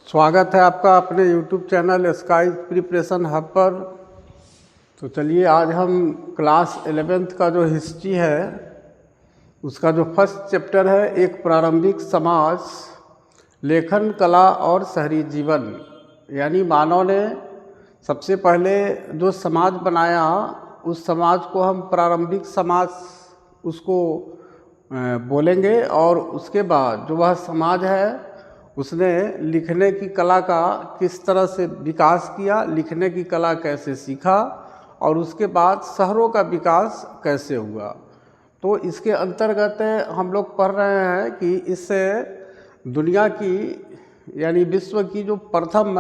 स्वागत है आपका अपने YouTube channel sky preparation hub पर। तो चलिए आज हम क्लास 11th का जो हिस्ट्री है उसका जो फर्स्ट चैप्टर है, एक प्रारंभिक समाज, लेखन कला और शहरी जीवन, यानी मानव ने सबसे पहले जो समाज बनाया उस समाज को हम प्रारंभिक समाज उसको बोलेंगे। और उसके बाद जो वह समाज है उसने लिखने की कला का किस तरह से विकास किया, लिखने की कला कैसे सीखा और उसके बाद शहरों का विकास कैसे हुआ। तो इसके अंतर्गत हम लोग पढ़ रहे हैं कि इससे दुनिया की यानी विश्व की जो प्रथम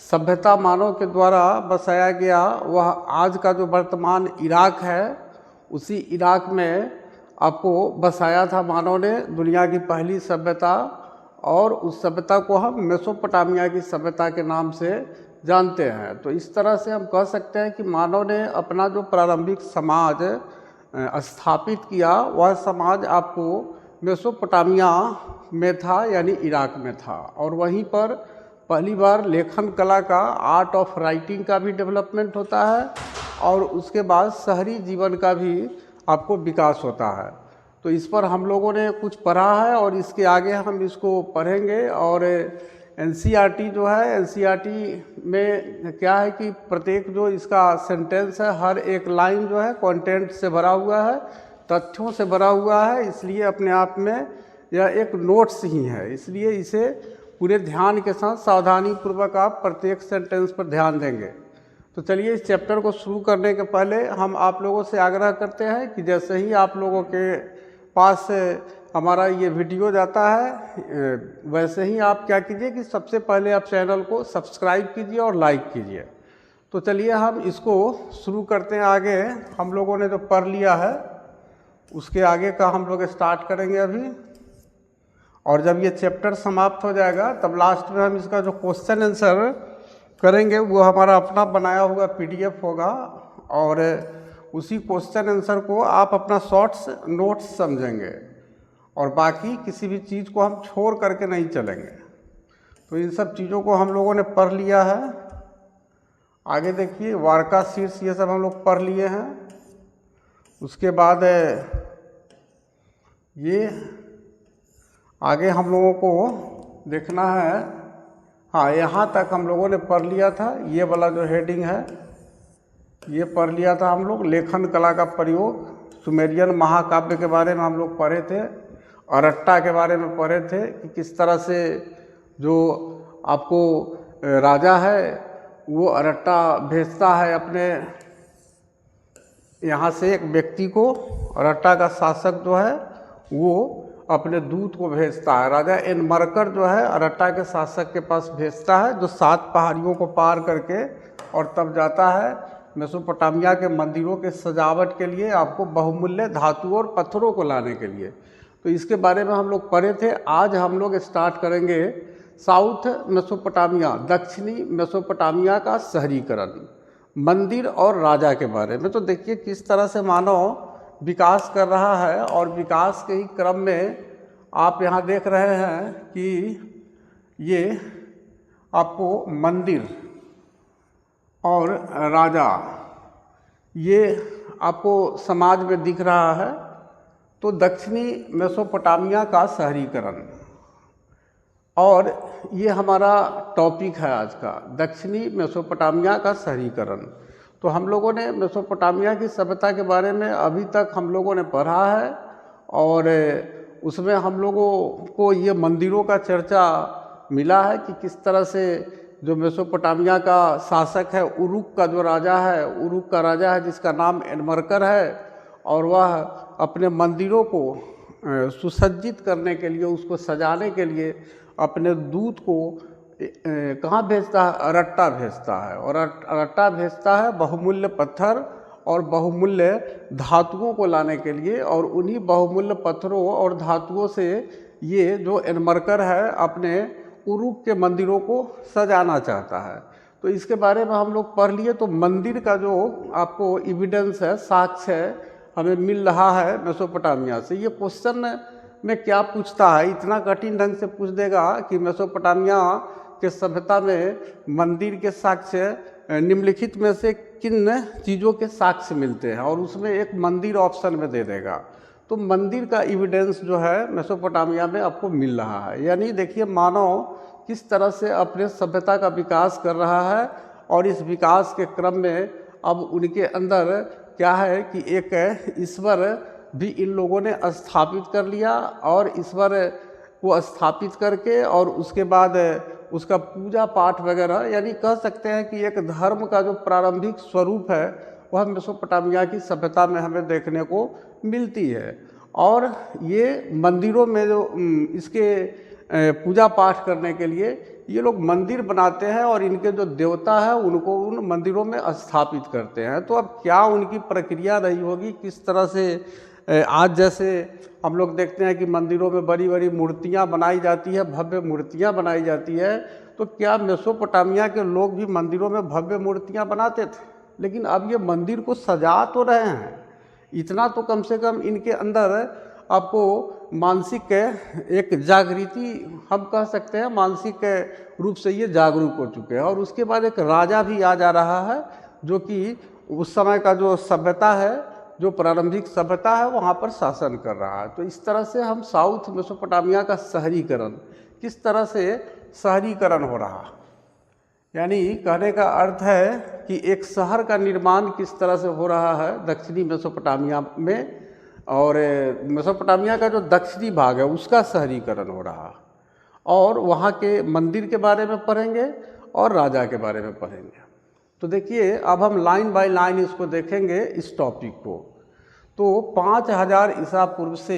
सभ्यता मानव के द्वारा बसाया गया वह आज का जो वर्तमान इराक है, उसी इराक में आपको बसाया था मानव ने दुनिया की पहली सभ्यता। और उस सभ्यता को हम मेसोपोटामिया की सभ्यता के नाम से जानते हैं। तो इस तरह से हम कह सकते हैं कि मानव ने अपना जो प्रारंभिक समाज स्थापित किया वह समाज आपको मेसोपोटामिया में था, यानी इराक में था। और वहीं पर पहली बार लेखन कला का, आर्ट ऑफ राइटिंग का भी डेवलपमेंट होता है और उसके बाद शहरी जीवन का भी आपको विकास होता है। तो इस पर हम लोगों ने कुछ पढ़ा है और इसके आगे हम इसको पढ़ेंगे। और एनसीईआरटी जो है, एनसीईआरटी में क्या है कि प्रत्येक जो इसका सेंटेंस है, हर एक लाइन जो है कंटेंट से भरा हुआ है, तथ्यों से भरा हुआ है, इसलिए अपने आप में यह एक नोट्स ही है। इसलिए इसे पूरे ध्यान के साथ सावधानी पूर्वक आप प्रत्येक सेंटेंस पर ध्यान देंगे। तो चलिए इस चैप्टर को शुरू करने के पहले हम आप लोगों से आग्रह करते हैं कि जैसे ही आप लोगों के पास हमारा ये वीडियो जाता है वैसे ही आप क्या कीजिए कि सबसे पहले आप चैनल को सब्सक्राइब कीजिए और लाइक कीजिए। तो चलिए हम इसको शुरू करते हैं। आगे हम लोगों ने जो पढ़ लिया है उसके आगे का हम लोग स्टार्ट करेंगे अभी। और जब ये चैप्टर समाप्त हो जाएगा तब लास्ट में हम इसका जो क्वेश्चन आंसर करेंगे वो हमारा अपना बनाया हुआ PDF होगा। और उसी क्वेश्चन आंसर को आप अपना शॉर्ट्स नोट्स समझेंगे और बाकी किसी भी चीज़ को हम छोड़ करके नहीं चलेंगे। तो इन सब चीज़ों को हम लोगों ने पढ़ लिया है। आगे देखिए, वार्का शीर्ष ये सब हम लोग पढ़ लिए हैं। उसके बाद ये आगे हम लोगों को देखना है। हाँ, यहाँ तक हम लोगों ने पढ़ लिया था। ये वाला जो हेडिंग है ये पढ़ लिया था हम लोग, लेखन कला का प्रयोग। सुमेरियन महाकाव्य के बारे में हम लोग पढ़े थे, अरट्टा के बारे में पढ़े थे कि किस तरह से जो आपको राजा है वो अरट्टा भेजता है अपने यहाँ से एक व्यक्ति को। अरट्टा का शासक जो है वो अपने दूत को भेजता है, राजा एनमरकर जो है अरट्टा के शासक के पास भेजता है, जो 7 पहाड़ियों को पार करके और तब जाता है मेसोपोटामिया के मंदिरों के सजावट के लिए, आपको बहुमूल्य धातुओं और पत्थरों को लाने के लिए। तो इसके बारे में हम लोग पढ़े थे। आज हम लोग स्टार्ट करेंगे साउथ मेसोपोटामिया, दक्षिणी मेसोपोटामिया का शहरीकरण, मंदिर और राजा के बारे में। तो देखिए किस तरह से मानव विकास कर रहा है और विकास के ही क्रम में आप यहाँ देख रहे हैं कि ये आपको मंदिर और राजा ये आपको समाज में दिख रहा है। तो दक्षिणी मेसोपोटामिया का शहरीकरण, और ये हमारा टॉपिक है आज का, दक्षिणी मेसोपोटामिया का शहरीकरण। तो हम लोगों ने मेसोपोटामिया की सभ्यता के बारे में अभी तक हम लोगों ने पढ़ा है और उसमें हम लोगों को ये मंदिरों का चर्चा मिला है कि किस तरह से जो मेसोपोटामिया का शासक है, उरुक का जो राजा है, उरुक का राजा है जिसका नाम एनमरकर है, और वह अपने मंदिरों को सुसज्जित करने के लिए, उसको सजाने के लिए अपने दूत को कहाँ भेजता है? अरट्टा भेजता है। और अरट्टा भेजता है बहुमूल्य पत्थर और बहुमूल्य धातुओं को लाने के लिए। और उन्हीं बहुमूल्य पत्थरों और धातुओं से ये जो एनमरकर है अपने उरुक के मंदिरों को सजाना चाहता है। तो इसके बारे में हम लोग पढ़ लिए। तो मंदिर का जो आपको एविडेंस है, साक्ष्य है, हमें मिल रहा है मेसोपोटामिया से। ये क्वेश्चन में क्या पूछता है, इतना कठिन ढंग से पूछ देगा कि मेसोपोटामिया के सभ्यता में मंदिर के साक्ष्य निम्नलिखित में से किन चीज़ों के साक्ष्य मिलते हैं, और उसमें एक मंदिर ऑप्शन में दे देगा। तो मंदिर का एविडेंस जो है मेसोपोटामिया में आपको मिल रहा है। यानी देखिए मानव किस तरह से अपने सभ्यता का विकास कर रहा है, और इस विकास के क्रम में अब उनके अंदर क्या है कि एक ईश्वर भी इन लोगों ने स्थापित कर लिया, और ईश्वर को स्थापित करके और उसके बाद उसका पूजा पाठ वगैरह, यानी कह सकते हैं कि एक धर्म का जो प्रारंभिक स्वरूप है वह मेसोपोटामिया की सभ्यता में हमें देखने को मिलती है। और ये मंदिरों में जो इसके पूजा पाठ करने के लिए ये लोग मंदिर बनाते हैं, और इनके जो देवता है उनको उन मंदिरों में स्थापित करते हैं। तो अब क्या उनकी प्रक्रिया रही होगी, किस तरह से आज जैसे हम लोग देखते हैं कि मंदिरों में बड़ी बड़ी मूर्तियां बनाई जाती है, भव्य मूर्तियां बनाई जाती है, तो क्या मेसोपोटामिया के लोग भी मंदिरों में भव्य मूर्तियां बनाते थे? लेकिन अब ये मंदिर को सजा तो रहे हैं, इतना तो कम से कम इनके अंदर आपको मानसिक एक जागृति, हम कह सकते हैं मानसिक रूप से ये जागरूक हो चुके हैं। और उसके बाद एक राजा भी आ जा रहा है जो कि उस समय का जो सभ्यता है, जो प्रारंभिक सभ्यता है, वहाँ पर शासन कर रहा है। तो इस तरह से हम साउथ मेसोपोटामिया का शहरीकरण, किस तरह से शहरीकरण हो रहा, यानी कहने का अर्थ है कि एक शहर का निर्माण किस तरह से हो रहा है दक्षिणी मेसोपोटामिया में, और मेसोपोटामिया का जो दक्षिणी भाग है उसका शहरीकरण हो रहा। और वहाँ के मंदिर के बारे में पढ़ेंगे और राजा के बारे में पढ़ेंगे। तो देखिए अब हम लाइन बाय लाइन इसको देखेंगे इस टॉपिक को। तो 5000 ईसा पूर्व से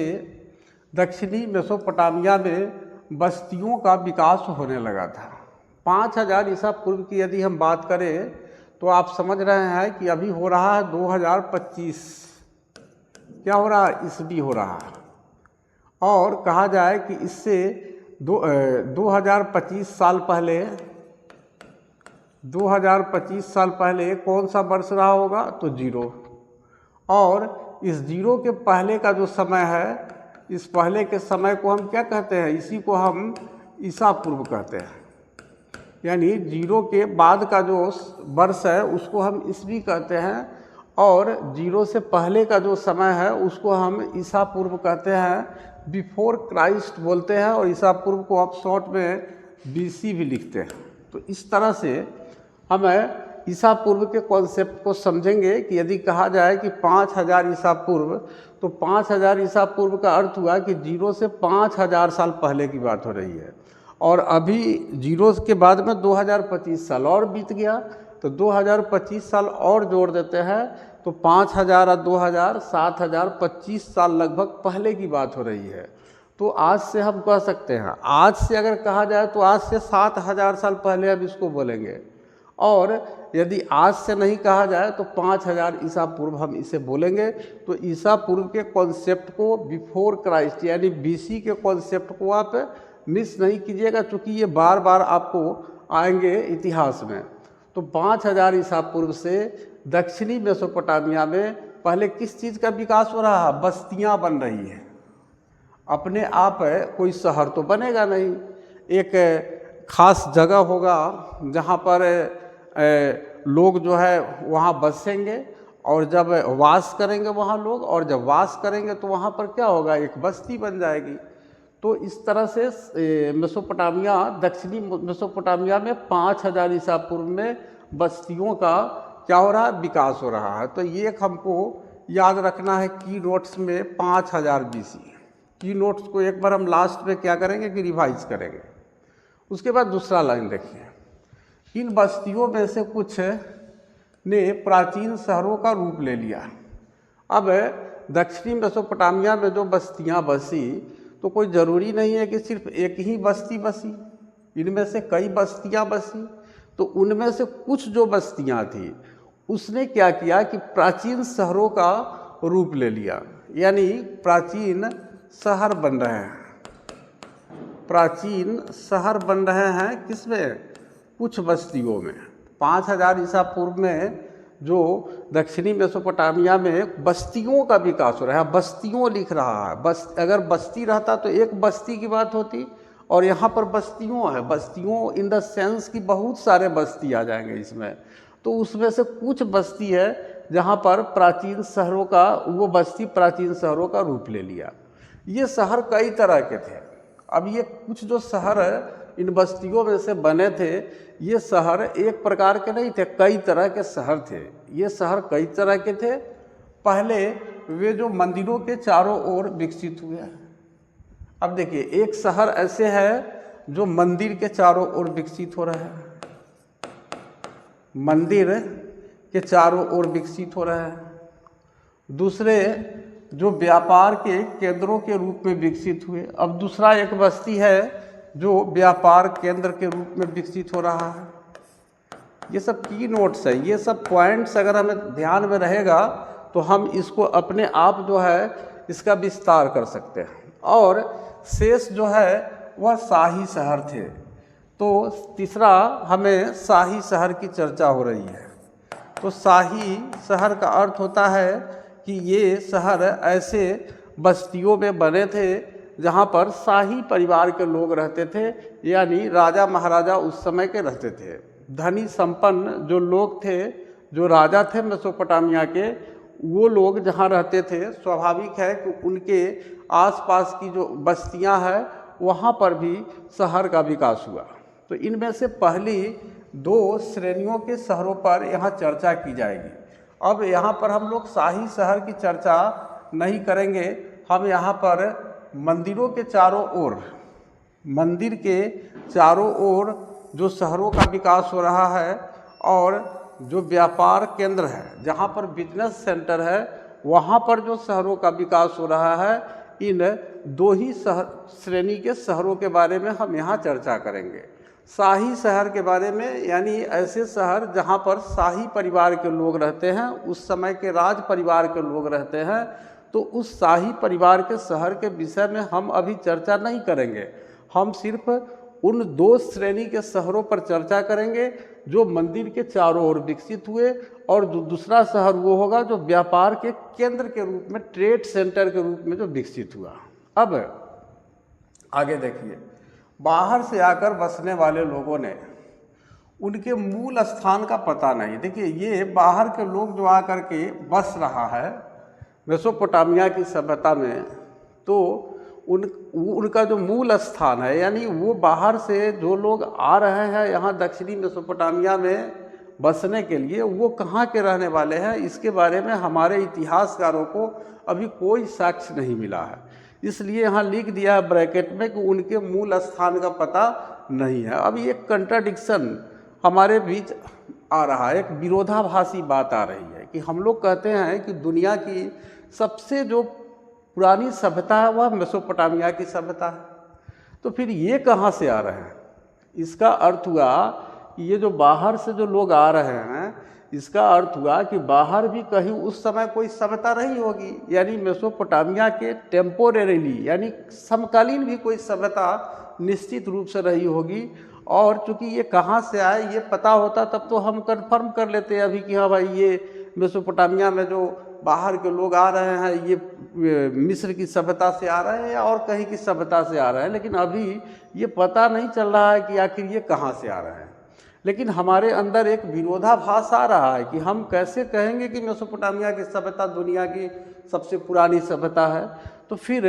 दक्षिणी मेसोपोटामिया में बस्तियों का विकास होने लगा था। 5000 ईसा पूर्व की यदि हम बात करें तो आप समझ रहे हैं कि अभी हो रहा है 2025, क्या हो रहा है, ईस्वी हो रहा है। और कहा जाए कि इससे 2025 साल पहले 2025 साल पहले कौन सा वर्ष रहा होगा, तो जीरो। और इस जीरो के पहले का जो समय है, इस पहले के समय को हम क्या कहते हैं, इसी को हम ईसा पूर्व कहते हैं। यानी जीरो के बाद का जो वर्ष है उसको हम ईस्वी कहते हैं, और जीरो से पहले का जो समय है उसको हम ईसा पूर्व कहते हैं, बिफोर क्राइस्ट बोलते हैं, और ईसा पूर्व को आप शॉर्ट में बीसी भी लिखते हैं। तो इस तरह से हमें ईसा पूर्व के कॉन्सेप्ट को समझेंगे कि यदि कहा जाए कि 5000 ईसा पूर्व, तो 5000 ईसा पूर्व का अर्थ हुआ कि जीरो से 5000 साल पहले की बात हो रही है। और अभी जीरो के बाद में 2025 साल और बीत गया, तो 2025 साल और जोड़ देते हैं, तो 5000 और 2000 7000 25 साल लगभग पहले की बात हो रही है। तो आज से हम कह सकते हैं, आज से अगर कहा जाए तो आज से 7000 साल पहले हम इसको बोलेंगे, और यदि आज से नहीं कहा जाए तो 5000 ईसा पूर्व हम इसे बोलेंगे। तो ईसा पूर्व के कॉन्सेप्ट को, बिफोर क्राइस्ट यानी बीसी के कॉन्सेप्ट को आप मिस नहीं कीजिएगा, चूँकि ये बार बार आपको आएंगे इतिहास में। तो 5000 ईसा पूर्व से दक्षिणी मेसोपोटामिया में पहले किस चीज़ का विकास हो रहा है, बस्तियाँ बन रही हैं। अपने आप कोई शहर तो बनेगा नहीं, एक खास जगह होगा जहाँ पर लोग जो है वहाँ बसेंगे, और जब वास करेंगे वहाँ लोग, और जब वास करेंगे तो वहाँ पर क्या होगा, एक बस्ती बन जाएगी। तो इस तरह से मेसोपोटामिया, दक्षिणी मेसोपोटामिया में 5000 ईसा पूर्व में बस्तियों का क्या हो रहा है, विकास हो रहा है। तो ये एक हमको याद रखना है की नोट्स में 5000 BC। की नोट्स को एक बार हम लास्ट में क्या करेंगे कि रिवाइज करेंगे। उसके बाद दूसरा लाइन देखिए, इन बस्तियों में से कुछ ने प्राचीन शहरों का रूप ले लिया। अब दक्षिणी मेसोपोटामिया में जो बस्तियां बसी, तो कोई ज़रूरी नहीं है कि सिर्फ एक ही बस्ती बसी, इनमें से कई बस्तियां बसी। तो उनमें से कुछ जो बस्तियां थी उसने क्या किया कि प्राचीन शहरों का रूप ले लिया, यानी प्राचीन शहर बन रहे हैं, प्राचीन शहर बन रहे हैं किसमें, कुछ बस्तियों में। 5000 ईसा पूर्व में जो दक्षिणी मेसोपोटामिया में बस्तियों का विकास हो रहा है, बस्तियों लिख रहा है, बस अगर बस्ती रहता तो एक बस्ती की बात होती, और यहाँ पर बस्तियों है, बस्तियों इन द सेंस कि बहुत सारे बस्ती आ जाएंगे इसमें। तो उसमें से कुछ बस्ती है जहाँ पर प्राचीन शहरों का, वो बस्ती प्राचीन शहरों का रूप ले लिया। ये शहर कई तरह के थे। अब ये कुछ जो शहर इन बस्तियों में से बने थे, ये शहर एक प्रकार के नहीं थे, कई तरह के शहर थे। ये शहर कई तरह के थे। पहले वे जो मंदिरों के चारों ओर विकसित हुए। अब देखिए, एक शहर ऐसे है जो मंदिर के चारों ओर विकसित हो रहा है, मंदिर के चारों ओर विकसित हो रहा है। दूसरे जो व्यापार के केंद्रों के रूप में विकसित हुए। अब दूसरा एक बस्ती है जो व्यापार केंद्र के रूप में विकसित हो रहा है। ये सब की नोट्स है, ये सब पॉइंट्स अगर हमें ध्यान में रहेगा तो हम इसको अपने आप जो है इसका विस्तार कर सकते हैं। और शेष जो है वह शाही शहर थे। तो तीसरा हमें शाही शहर की चर्चा हो रही है। तो शाही शहर का अर्थ होता है कि ये शहर ऐसे बस्तियों में बने थे जहाँ पर शाही परिवार के लोग रहते थे, यानी राजा महाराजा उस समय के रहते थे। धनी संपन्न जो लोग थे, जो राजा थे मेसोपोटामिया के, वो लोग जहाँ रहते थे, स्वाभाविक है कि उनके आसपास की जो बस्तियाँ हैं वहाँ पर भी शहर का विकास हुआ। तो इनमें से पहली दो श्रेणियों के शहरों पर यहाँ चर्चा की जाएगी। अब यहाँ पर हम लोग शाही शहर की चर्चा नहीं करेंगे। हम यहाँ पर मंदिरों के चारों ओर, मंदिर के चारों ओर जो शहरों का विकास हो रहा है और जो व्यापार केंद्र है, जहाँ पर बिजनेस सेंटर है, वहाँ पर जो शहरों का विकास हो रहा है, इन दो ही श्रेणी के शहरों के बारे में हम यहाँ चर्चा करेंगे। शाही शहर के बारे में, यानी ऐसे शहर जहाँ पर शाही परिवार के लोग रहते हैं, उस समय के राज परिवार के लोग रहते हैं। तो उस शाही परिवार के शहर के विषय में हम अभी चर्चा नहीं करेंगे। हम सिर्फ उन दो श्रेणी के शहरों पर चर्चा करेंगे जो मंदिर के चारों ओर विकसित हुए, और जो दूसरा शहर वो होगा जो व्यापार के केंद्र के रूप में, ट्रेड सेंटर के रूप में जो विकसित हुआ। अब आगे देखिए, बाहर से आकर बसने वाले लोगों ने उनके मूल स्थान का पता नहीं। देखिए, ये बाहर के लोग जो आकर के बस रहा है मेसोपोटामिया की सभ्यता में, तो उनका जो मूल स्थान है, यानी वो बाहर से जो लोग आ रहे हैं यहाँ दक्षिणी मेसोपोटामिया में बसने के लिए, वो कहाँ के रहने वाले हैं, इसके बारे में हमारे इतिहासकारों को अभी कोई साक्ष्य नहीं मिला है। इसलिए यहाँ लिख दिया है ब्रैकेट में कि उनके मूल स्थान का पता नहीं है। अब ये कंट्राडिक्शन हमारे बीच आ रहा है, एक विरोधाभासी बात आ रही है कि हम लोग कहते हैं कि दुनिया की सबसे जो पुरानी सभ्यता है वह मेसोपोटामिया की सभ्यता है। तो फिर ये कहाँ से आ रहे हैं? इसका अर्थ हुआ कि ये जो बाहर से जो लोग आ रहे हैं, इसका अर्थ हुआ कि बाहर भी कहीं उस समय कोई सभ्यता रही होगी, यानी मेसोपोटामिया के टेम्पोरेरीली, यानी समकालीन भी कोई सभ्यता निश्चित रूप से रही होगी। और चूँकि ये कहाँ से आए ये पता होता तब तो हम कंफर्म कर लेते अभी कि हाँ भाई, ये मेसोपोटामिया में जो बाहर के लोग आ रहे हैं ये मिस्र की सभ्यता से आ रहे हैं या और कहीं की सभ्यता से आ रहे हैं। लेकिन अभी ये पता नहीं चल रहा है कि आखिर ये कहाँ से आ रहे हैं। लेकिन हमारे अंदर एक विरोधाभास आ रहा है कि हम कैसे कहेंगे कि मेसोपोटामिया की सभ्यता दुनिया की सबसे पुरानी सभ्यता है। तो फिर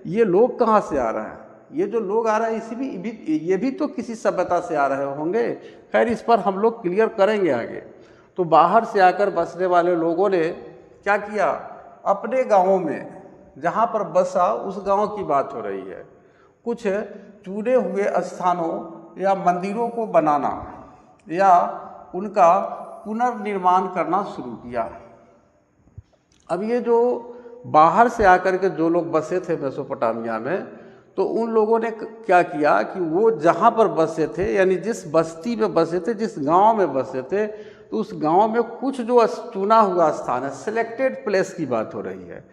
ये लोग कहाँ से आ रहे हैं? ये जो लोग आ रहे हैं ये भी तो किसी सभ्यता से आ रहे होंगे। खैर, इस पर हम लोग क्लियर करेंगे आगे। तो बाहर से आकर बसने वाले लोगों ने क्या किया? अपने गाँवों में जहाँ पर बसा उस गांव की बात हो रही है, कुछ चुने हुए स्थानों या मंदिरों को बनाना या उनका पुनर्निर्माण करना शुरू किया। अब ये जो बाहर से आकर के जो लोग बसे थे मेसोपोटामिया में, तो उन लोगों ने क्या किया कि वो जहाँ पर बसे थे, यानी जिस बस्ती में बसे थे, जिस गांव में बसे थे, तो उस गांव में कुछ जो चुना हुआ स्थान है, सिलेक्टेड प्लेस की बात हो रही है,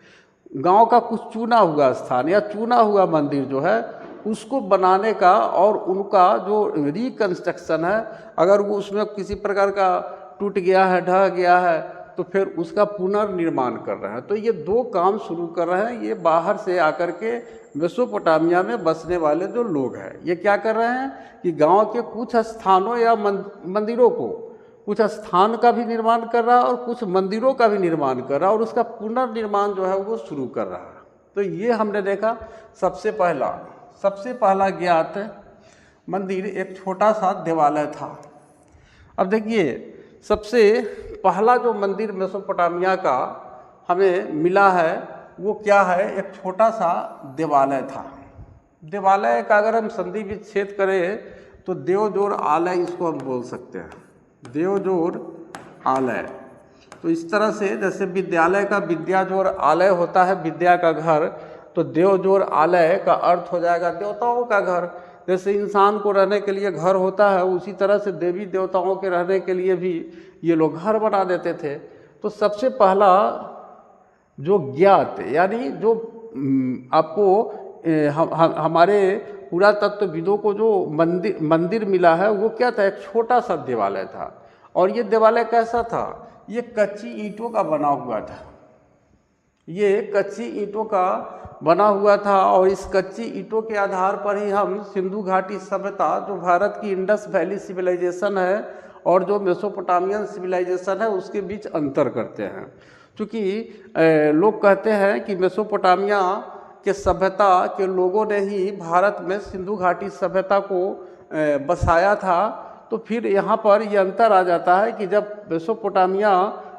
गांव का कुछ चुना हुआ स्थान या चुना हुआ मंदिर जो है उसको बनाने का, और उनका जो रिकंस्ट्रक्शन है, अगर वो उसमें किसी प्रकार का टूट गया है, ढह गया है, तो फिर उसका पुनर्निर्माण कर रहे हैं। तो ये दो काम शुरू कर रहे हैं। ये बाहर से आकर के मेसोपोटामिया में बसने वाले जो लोग हैं, ये क्या कर रहे हैं कि गांव के कुछ स्थानों या मंदिरों को, कुछ स्थान का भी निर्माण कर रहा है और कुछ मंदिरों का भी निर्माण कर रहा है और उसका पुनर्निर्माण जो है वो शुरू कर रहा है। तो ये हमने देखा सबसे पहला ज्ञात मंदिर एक छोटा सा देवालय था। अब देखिए, सबसे पहला जो मंदिर मेसोपोटामिया का हमें मिला है वो क्या है, एक छोटा सा देवालय था। देवालय का अगर हम संधि विच्छेद करें तो देवजोर आलय इसको हम बोल सकते हैं, देवजोर आलय। तो इस तरह से जैसे विद्यालय का विद्याजोर आलय होता है, विद्या का घर, तो देवजोर आलय का अर्थ हो जाएगा देवताओं का घर। जैसे इंसान को रहने के लिए घर होता है, उसी तरह से देवी देवताओं के रहने के लिए भी ये लोग घर बना देते थे। तो सबसे पहला जो ज्ञात, यानी जो आपको हमारे पुरातत्वविदों को जो मंदिर मिला है वो क्या था, एक छोटा सा देवालय था। और ये देवालय कैसा था, ये कच्ची ईंटों का बना हुआ था। ये कच्ची ईंटों का बना हुआ था और इस कच्ची ईंटों के आधार पर ही हम सिंधु घाटी सभ्यता, जो भारत की इंडस वैली सिविलाइजेशन है और जो मेसोपोटामियन सिविलाइजेशन है, उसके बीच अंतर करते हैं। क्योंकि लोग कहते हैं कि मेसोपोटामिया के सभ्यता के लोगों ने ही भारत में सिंधु घाटी सभ्यता को बसाया था। तो फिर यहाँ पर ये अंतर आ जाता है कि जब मेसोपोटामिया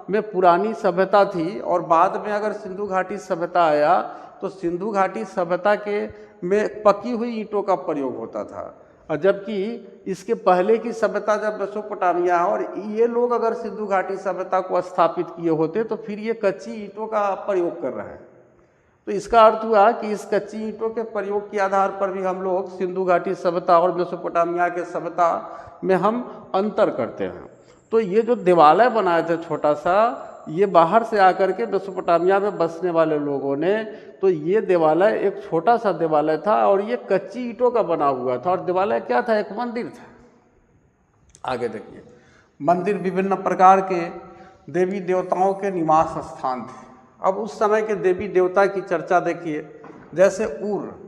में पुरानी सभ्यता थी और बाद में अगर सिंधु घाटी सभ्यता आया तो सिंधु घाटी सभ्यता के में पकी हुई ईंटों का प्रयोग होता था, और जबकि इसके पहले की सभ्यता जब मेसोपोटामिया है और ये लोग अगर सिंधु घाटी सभ्यता को स्थापित किए होते तो फिर ये कच्ची ईंटों का प्रयोग कर रहे हैं। तो इसका अर्थ हुआ कि इस कच्ची ईंटों के प्रयोग के आधार पर भी हम लोग सिंधु घाटी सभ्यता और मेसोपोटामिया के सभ्यता में हम अंतर करते हैं। तो ये जो देवालय बनाए थे छोटा सा, ये बाहर से आकर के मेसोपोटामिया में बसने वाले लोगों ने, तो ये देवालय एक छोटा सा देवालय था और ये कच्ची ईंटों का बना हुआ था। और देवालय क्या था, एक मंदिर था। आगे देखिए, मंदिर विभिन्न प्रकार के देवी देवताओं के निवास स्थान थे। अब उस समय के देवी देवता की चर्चा देखिए, जैसे उर,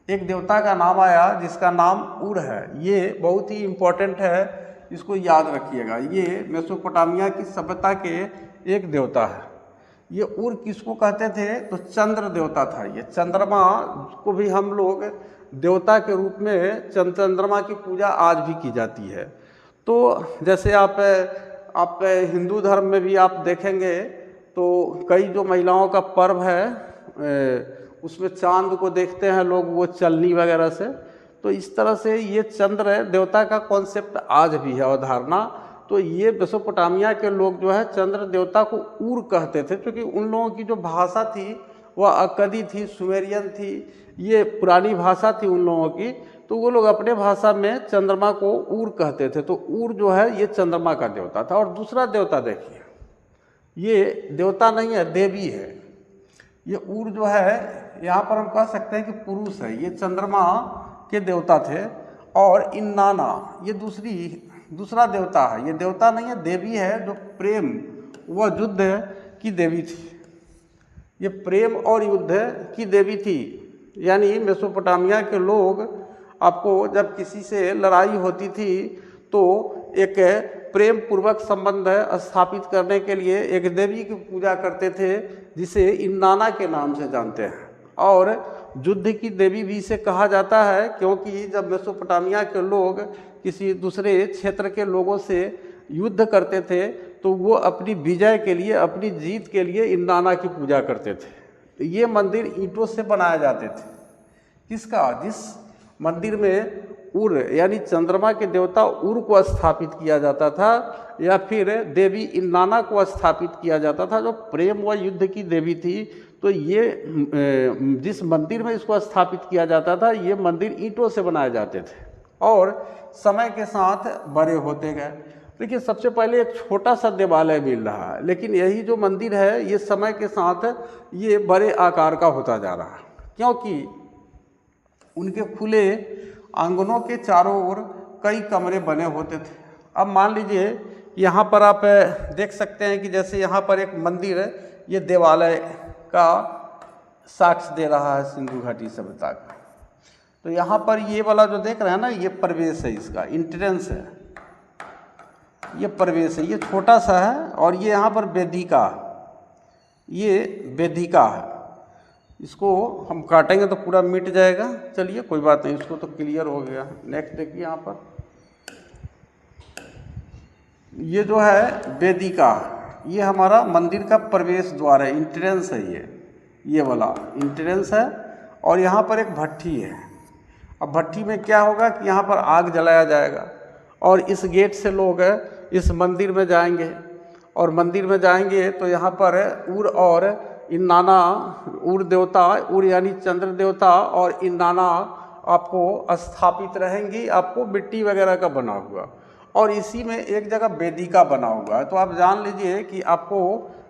एक देवता का नाम आया जिसका नाम उर है। ये बहुत ही इम्पोर्टेंट है, इसको याद रखिएगा। ये मेसोपोटामिया की सभ्यता के एक देवता है। ये उर किसको कहते थे, तो चंद्र देवता था। ये चंद्रमा को भी हम लोग देवता के रूप में, चंद्रमा की पूजा आज भी की जाती है। तो जैसे आप हिंदू धर्म में भी आप देखेंगे तो कई जो महिलाओं का पर्व है उसमें चांद को देखते हैं लोग, वो चलनी वगैरह से। तो इस तरह से ये चंद्र देवता का कॉन्सेप्ट आज भी है, अवधारणा। तो ये मेसोपोटामिया के लोग जो है चंद्र देवता को उर कहते थे, क्योंकि उन लोगों की जो भाषा थी वह अक्कदी थी, सुमेरियन थी, ये पुरानी भाषा थी उन लोगों की। तो वो लोग अपने भाषा में चंद्रमा को उर कहते थे। तो उर जो है ये चंद्रमा का देवता था। और दूसरा देवता देखिए, ये देवता नहीं है, देवी है। ये उर जो है यहाँ पर हम कह सकते हैं कि पुरुष है, ये चंद्रमा के देवता थे। और इन्नाना ये दूसरा देवता है, ये देवता नहीं है, देवी है, जो प्रेम व युद्ध की देवी थी। ये प्रेम और युद्ध की देवी थी। यानी मेसोपोटामिया के लोग, आपको जब किसी से लड़ाई होती थी तो एक प्रेम पूर्वक संबंध स्थापित करने के लिए एक देवी की पूजा करते थे, जिसे इन्नाना के नाम से जानते हैं। और युद्ध की देवी भी इसे कहा जाता है, क्योंकि जब मेसोपोटामिया के लोग किसी दूसरे क्षेत्र के लोगों से युद्ध करते थे तो वो अपनी विजय के लिए, अपनी जीत के लिए इन्नाना की पूजा करते थे। ये मंदिर ईंटों से बनाए जाते थे। किसका, जिस मंदिर में उर यानी चंद्रमा के देवता उर को स्थापित किया जाता था, या फिर देवी इन्नाना को स्थापित किया जाता था, जो प्रेम व युद्ध की देवी थी। तो ये जिस मंदिर में इसको स्थापित किया जाता था, ये मंदिर ईंटों से बनाए जाते थे और समय के साथ बड़े होते गए। देखिए, सबसे पहले एक छोटा सा देवालय मिल रहा है, लेकिन यही जो मंदिर है ये समय के साथ ये बड़े आकार का होता जा रहा है, क्योंकि उनके खुले आंगनों के चारों ओर कई कमरे बने होते थे। अब मान लीजिए यहाँ पर आप देख सकते हैं कि जैसे यहाँ पर एक मंदिर है, ये देवालय का साक्ष्य दे रहा है सिंधु घाटी सभ्यता का। तो यहाँ पर ये वाला जो देख रहे हैं ना, ये प्रवेश है, इसका एंट्रेंस है, ये प्रवेश है, ये छोटा सा है। और ये यहाँ पर वेदिका, ये वेदिका है। इसको हम काटेंगे तो पूरा मिट जाएगा। चलिए कोई बात नहीं, इसको तो क्लियर हो गया। नेक्स्ट देखिए यहाँ पर ये जो है वेदिका, ये हमारा मंदिर का प्रवेश द्वार है, एंट्रेंस है, ये वाला एंट्रेंस है। और यहाँ पर एक भट्ठी है। अब भट्ठी में क्या होगा कि यहाँ पर आग जलाया जाएगा और इस गेट से लोग इस मंदिर में जाएंगे। और मंदिर में जाएंगे तो यहाँ पर उर और इन नाना उर देवता, उर यानी चंद्र देवता और इन नाना आपको स्थापित रहेंगी, आपको मिट्टी वगैरह का बना हुआ। और इसी में एक जगह वेदिका बना हुआ है। तो आप जान लीजिए कि आपको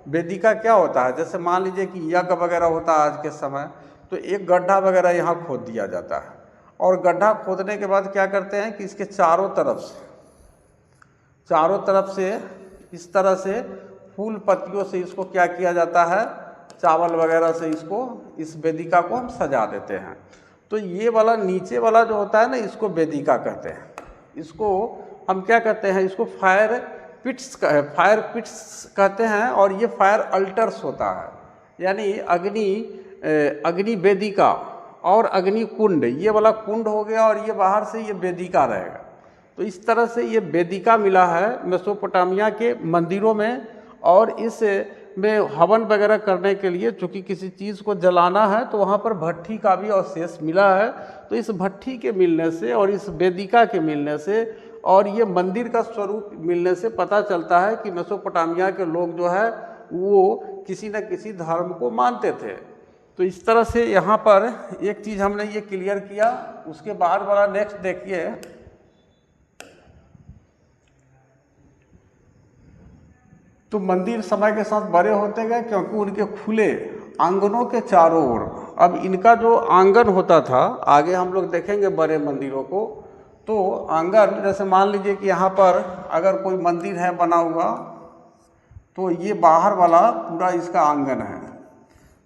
वेदिका क्या होता है। जैसे मान लीजिए कि यज्ञ वगैरह होता है आज के समय, तो एक गड्ढा वगैरह यहाँ खोद दिया जाता है। और गड्ढा खोदने के बाद क्या करते हैं कि इसके चारों तरफ से इस तरह से फूल पत्तियों से इसको क्या किया जाता है, चावल वगैरह से इसको, इस वेदिका को हम सजा देते हैं। तो ये वाला नीचे वाला जो होता है ना, इसको वेदिका कहते हैं। इसको हम क्या कहते हैं, इसको फायर पिट्स कहते हैं। और ये फायर अल्टर्स होता है, यानी अग्नि वेदिका और अग्नि कुंड, ये वाला कुंड हो गया और ये बाहर से ये वेदिका रहेगा। तो इस तरह से ये वेदिका मिला है मेसोपोटामिया के मंदिरों में। और इस में हवन वगैरह करने के लिए, चूँकि किसी चीज़ को जलाना है, तो वहाँ पर भट्ठी का भी अवशेष मिला है। तो इस भट्ठी के मिलने से और इस वेदिका के मिलने से और ये मंदिर का स्वरूप मिलने से पता चलता है कि मेसोपोटामिया के लोग जो है वो किसी न किसी धर्म को मानते थे। तो इस तरह से यहाँ पर एक चीज़ हमने ये क्लियर किया। उसके बाद वाला नेक्स्ट देखिए, तो मंदिर समय के साथ बड़े होते गए क्योंकि उनके खुले आंगनों के चारों ओर, अब इनका जो आंगन होता था, आगे हम लोग देखेंगे बड़े मंदिरों को, तो आंगन जैसे मान लीजिए कि यहाँ पर अगर कोई मंदिर है बना हुआ, तो ये बाहर वाला पूरा इसका आंगन है।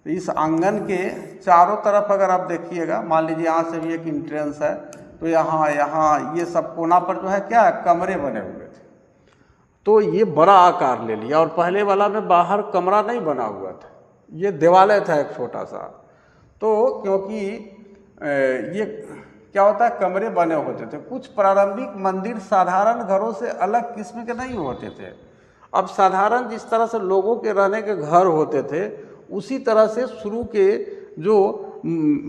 तो इस आंगन के चारों तरफ अगर आप देखिएगा, मान लीजिए यहाँ से भी एक एंट्रेंस है, तो यहाँ ये सब कोना पर जो है क्या है, कमरे बने हुए थे। तो ये बड़ा आकार ले लिया। और पहले वाला में बाहर कमरा नहीं बना हुआ था, ये देवालय था एक छोटा सा। तो क्योंकि ये क्या होता है, कमरे बने होते थे। कुछ प्रारंभिक मंदिर साधारण घरों से अलग किस्म के नहीं होते थे। अब साधारण जिस तरह से लोगों के रहने के घर होते थे, उसी तरह से शुरू के जो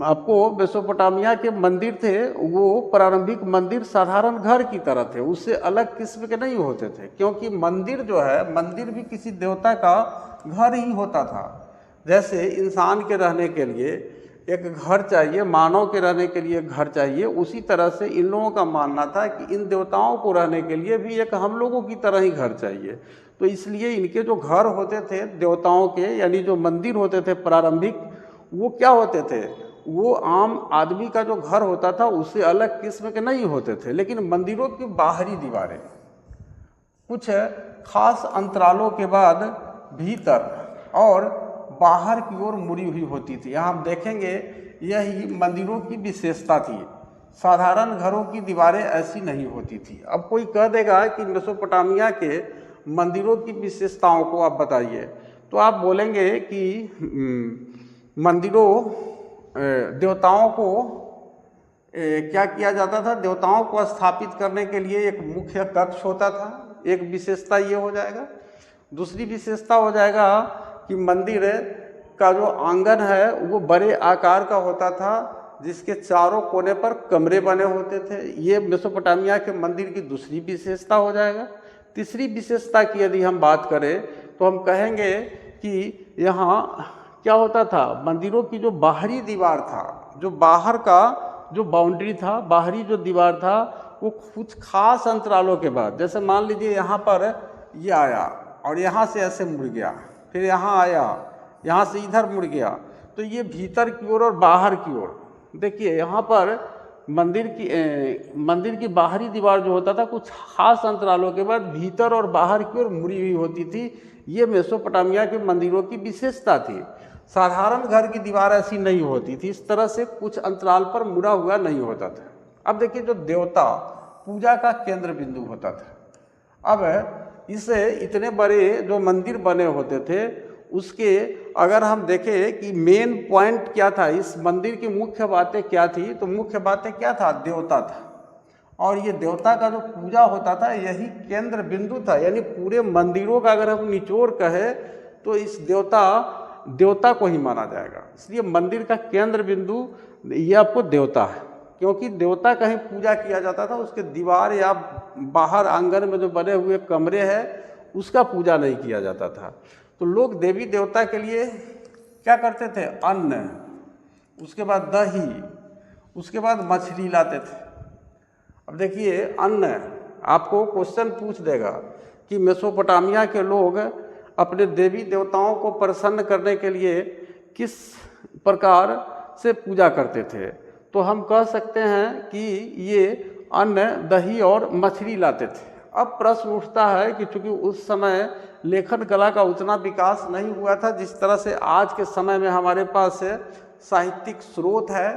आपको मेसोपोटामिया के मंदिर थे, वो प्रारंभिक मंदिर साधारण घर की तरह थे, उससे अलग किस्म के नहीं होते थे। क्योंकि मंदिर जो है, मंदिर भी किसी देवता का घर ही होता था। जैसे इंसान के रहने के लिए एक घर चाहिए, मानव के रहने के लिए एक घर चाहिए, उसी तरह से इन लोगों का मानना था कि इन देवताओं को रहने के लिए भी एक हम लोगों की तरह ही घर चाहिए। तो इसलिए इनके जो घर होते थे देवताओं के, यानी जो मंदिर होते थे प्रारंभिक, वो क्या होते थे, वो आम आदमी का जो घर होता था उससे अलग किस्म के नहीं होते थे। लेकिन मंदिरों की बाहरी दीवारें कुछ खास अंतरालों के बाद भीतर और बाहर की ओर मुड़ी हुई होती थी। यहाँ हम देखेंगे यही मंदिरों की विशेषता थी। साधारण घरों की दीवारें ऐसी नहीं होती थी। अब कोई कह देगा कि मेसोपोटामिया के मंदिरों की विशेषताओं को आप बताइए, तो आप बोलेंगे कि मंदिरों देवताओं को क्या किया जाता था, देवताओं को स्थापित करने के लिए एक मुख्य कक्ष होता था। एक विशेषता ये हो जाएगा। दूसरी विशेषता हो जाएगा कि मंदिर का जो आंगन है वो बड़े आकार का होता था, जिसके चारों कोने पर कमरे बने होते थे। ये मेसोपोटामिया के मंदिर की दूसरी विशेषता हो जाएगा। तीसरी विशेषता की यदि हम बात करें तो हम कहेंगे कि यहाँ क्या होता था, मंदिरों की जो बाहरी दीवार था, जो बाहर का जो बाउंड्री था, बाहरी जो दीवार था, वो कुछ खास अंतरालों के बाद, जैसे मान लीजिए यहाँ पर ये आया और यहाँ से ऐसे मुड़ गया, फिर यहाँ आया, यहाँ से इधर मुड़ गया, तो ये भीतर की ओर और बाहर की ओर देखिए, यहाँ पर मंदिर की बाहरी दीवार जो होता था कुछ खास अंतरालों के बाद भीतर और बाहर की ओर मुड़ी हुई होती थी। ये मेसोपोटामिया के मंदिरों की विशेषता थी। साधारण घर की दीवार ऐसी नहीं होती थी, इस तरह से कुछ अंतराल पर मुड़ा हुआ नहीं होता था। अब देखिए, जो देवता पूजा का केंद्र बिंदु होता था, अब इसे इतने बड़े जो मंदिर बने होते थे उसके अगर हम देखें कि मेन पॉइंट क्या था, इस मंदिर की मुख्य बातें क्या थी, तो मुख्य बातें क्या था, देवता था। और ये देवता का जो पूजा होता था यही केंद्र बिंदु था। यानी पूरे मंदिरों का अगर हम निचोड़ कहे तो इस देवता को ही माना जाएगा। इसलिए मंदिर का केंद्र बिंदु ये आपको देवता है, क्योंकि देवता कहीं पूजा किया जाता था उसके दीवार या बाहर आंगन में जो बने हुए कमरे हैं उसका पूजा नहीं किया जाता था। तो लोग देवी देवता के लिए क्या करते थे, अन्न, उसके बाद दही, उसके बाद मछली लाते थे। अब देखिए, अन्न आपको क्वेश्चन पूछ देगा कि मेसोपोटामिया के लोग अपने देवी देवताओं को प्रसन्न करने के लिए किस प्रकार से पूजा करते थे, तो हम कह सकते हैं कि ये अन्न, दही और मछली लाते थे। अब प्रश्न उठता है कि चूंकि उस समय लेखन कला का उतना विकास नहीं हुआ था जिस तरह से आज के समय में हमारे पास साहित्यिक स्रोत है,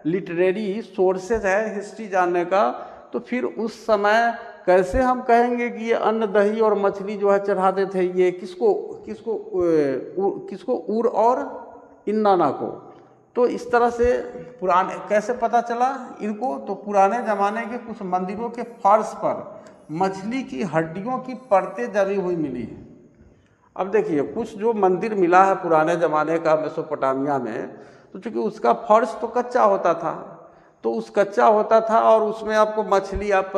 लिटरेरी सोर्सेज है हिस्ट्री जानने का, तो फिर उस समय कैसे हम कहेंगे कि ये अन्न, दही और मछली जो है चढ़ाते थे, ये किसको उर और इन्नाना को। तो इस तरह से पुराने कैसे पता चला इनको, तो पुराने ज़माने के कुछ मंदिरों के फर्श पर मछली की हड्डियों की परतें जमी हुई मिली है। अब देखिए, कुछ जो मंदिर मिला है पुराने ज़माने का मेसोपोटामिया में, तो चूँकि उसका फर्श तो कच्चा होता था, तो उस कच्चा होता था और उसमें आपको मछली, आप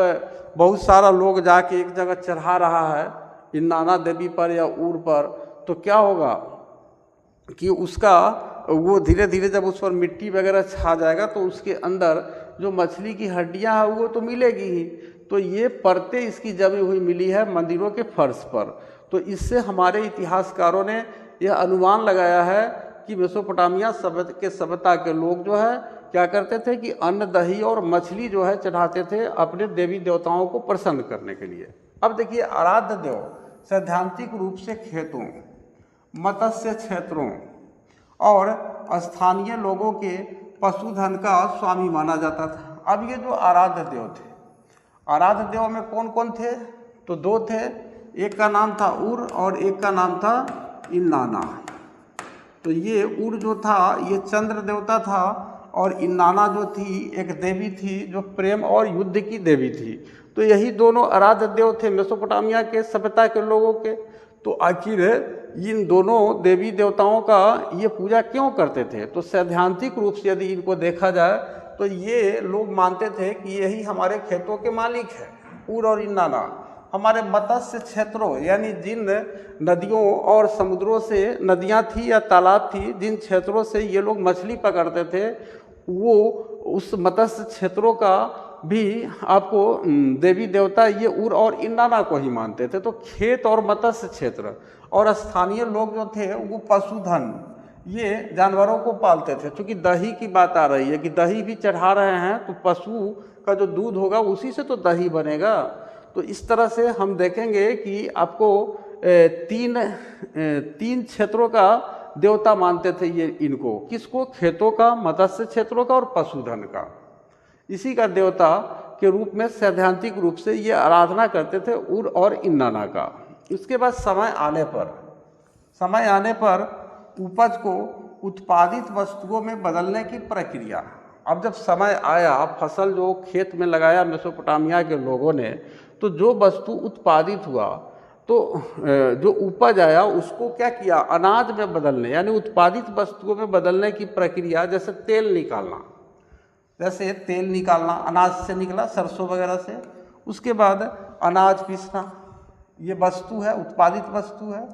बहुत सारा लोग जाके एक जगह चढ़ा रहा है इन्नाना देवी पर या उर पर, तो क्या होगा कि उसका वो धीरे धीरे जब उस पर मिट्टी वगैरह छा जाएगा तो उसके अंदर जो मछली की हड्डियां हैं वो तो मिलेगी ही। तो ये परतें इसकी जमी हुई मिली है मंदिरों के फर्श पर। तो इससे हमारे इतिहासकारों ने यह अनुमान लगाया है कि मेसोपोटामिया सभ्यता के लोग जो है क्या करते थे कि अन्न, दही और मछली जो है चढ़ाते थे अपने देवी देवताओं को प्रसन्न करने के लिए। अब देखिए, आराध्य देव सैद्धांतिक रूप से खेतों, मत्स्य क्षेत्रों और स्थानीय लोगों के पशुधन का स्वामी माना जाता था। अब ये जो आराध्य देव थे, आराध्य देव में कौन कौन थे, तो दो थे, एक का नाम था उर और एक का नाम था इन्नाना। तो ये उर जो था ये चंद्र देवता था और इन्नाना जो थी एक देवी थी जो प्रेम और युद्ध की देवी थी। तो यही दोनों आराध्य देव थे मेसोपोटामिया के सभ्यता के लोगों के। तो आखिर इन दोनों देवी देवताओं का ये पूजा क्यों करते थे, तो सैद्धांतिक रूप से यदि इनको देखा जाए तो ये लोग मानते थे कि यही हमारे खेतों के मालिक है, उर और इन्नाना। हमारे मत्स्य क्षेत्रों यानी जिन नदियों और समुद्रों से नदियां थी या तालाब थी जिन क्षेत्रों से ये लोग मछली पकड़ते थे, वो उस मत्स्य क्षेत्रों का भी आपको देवी देवता ये उर और इन्नाना को ही मानते थे। तो खेत और मत्स्य क्षेत्र और स्थानीय लोग जो थे वो पशुधन, ये जानवरों को पालते थे। क्योंकि दही की बात आ रही है कि दही भी चढ़ा रहे हैं तो पशु का जो दूध होगा उसी से तो दही बनेगा। तो इस तरह से हम देखेंगे कि आपको तीन क्षेत्रों का देवता मानते थे ये इनको, किसको, खेतों का, मत्स्य क्षेत्रों का और पशुधन का। इसी का देवता के रूप में सैद्धांतिक रूप से ये आराधना करते थे उर और इन्नाना का। इसके बाद समय आने पर उपज को उत्पादित वस्तुओं में बदलने की प्रक्रिया। अब जब समय आया, फसल जो खेत में लगाया मेसोपोटामिया के लोगों ने, तो जो वस्तु उत्पादित हुआ तो जो उपज आया उसको क्या किया, अनाज में बदलने यानी उत्पादित वस्तुओं में बदलने की प्रक्रिया। जैसे तेल निकालना अनाज से निकला, सरसों वगैरह से, उसके बाद अनाज पीसना, ये वस्तु है, उत्पादित वस्तु है।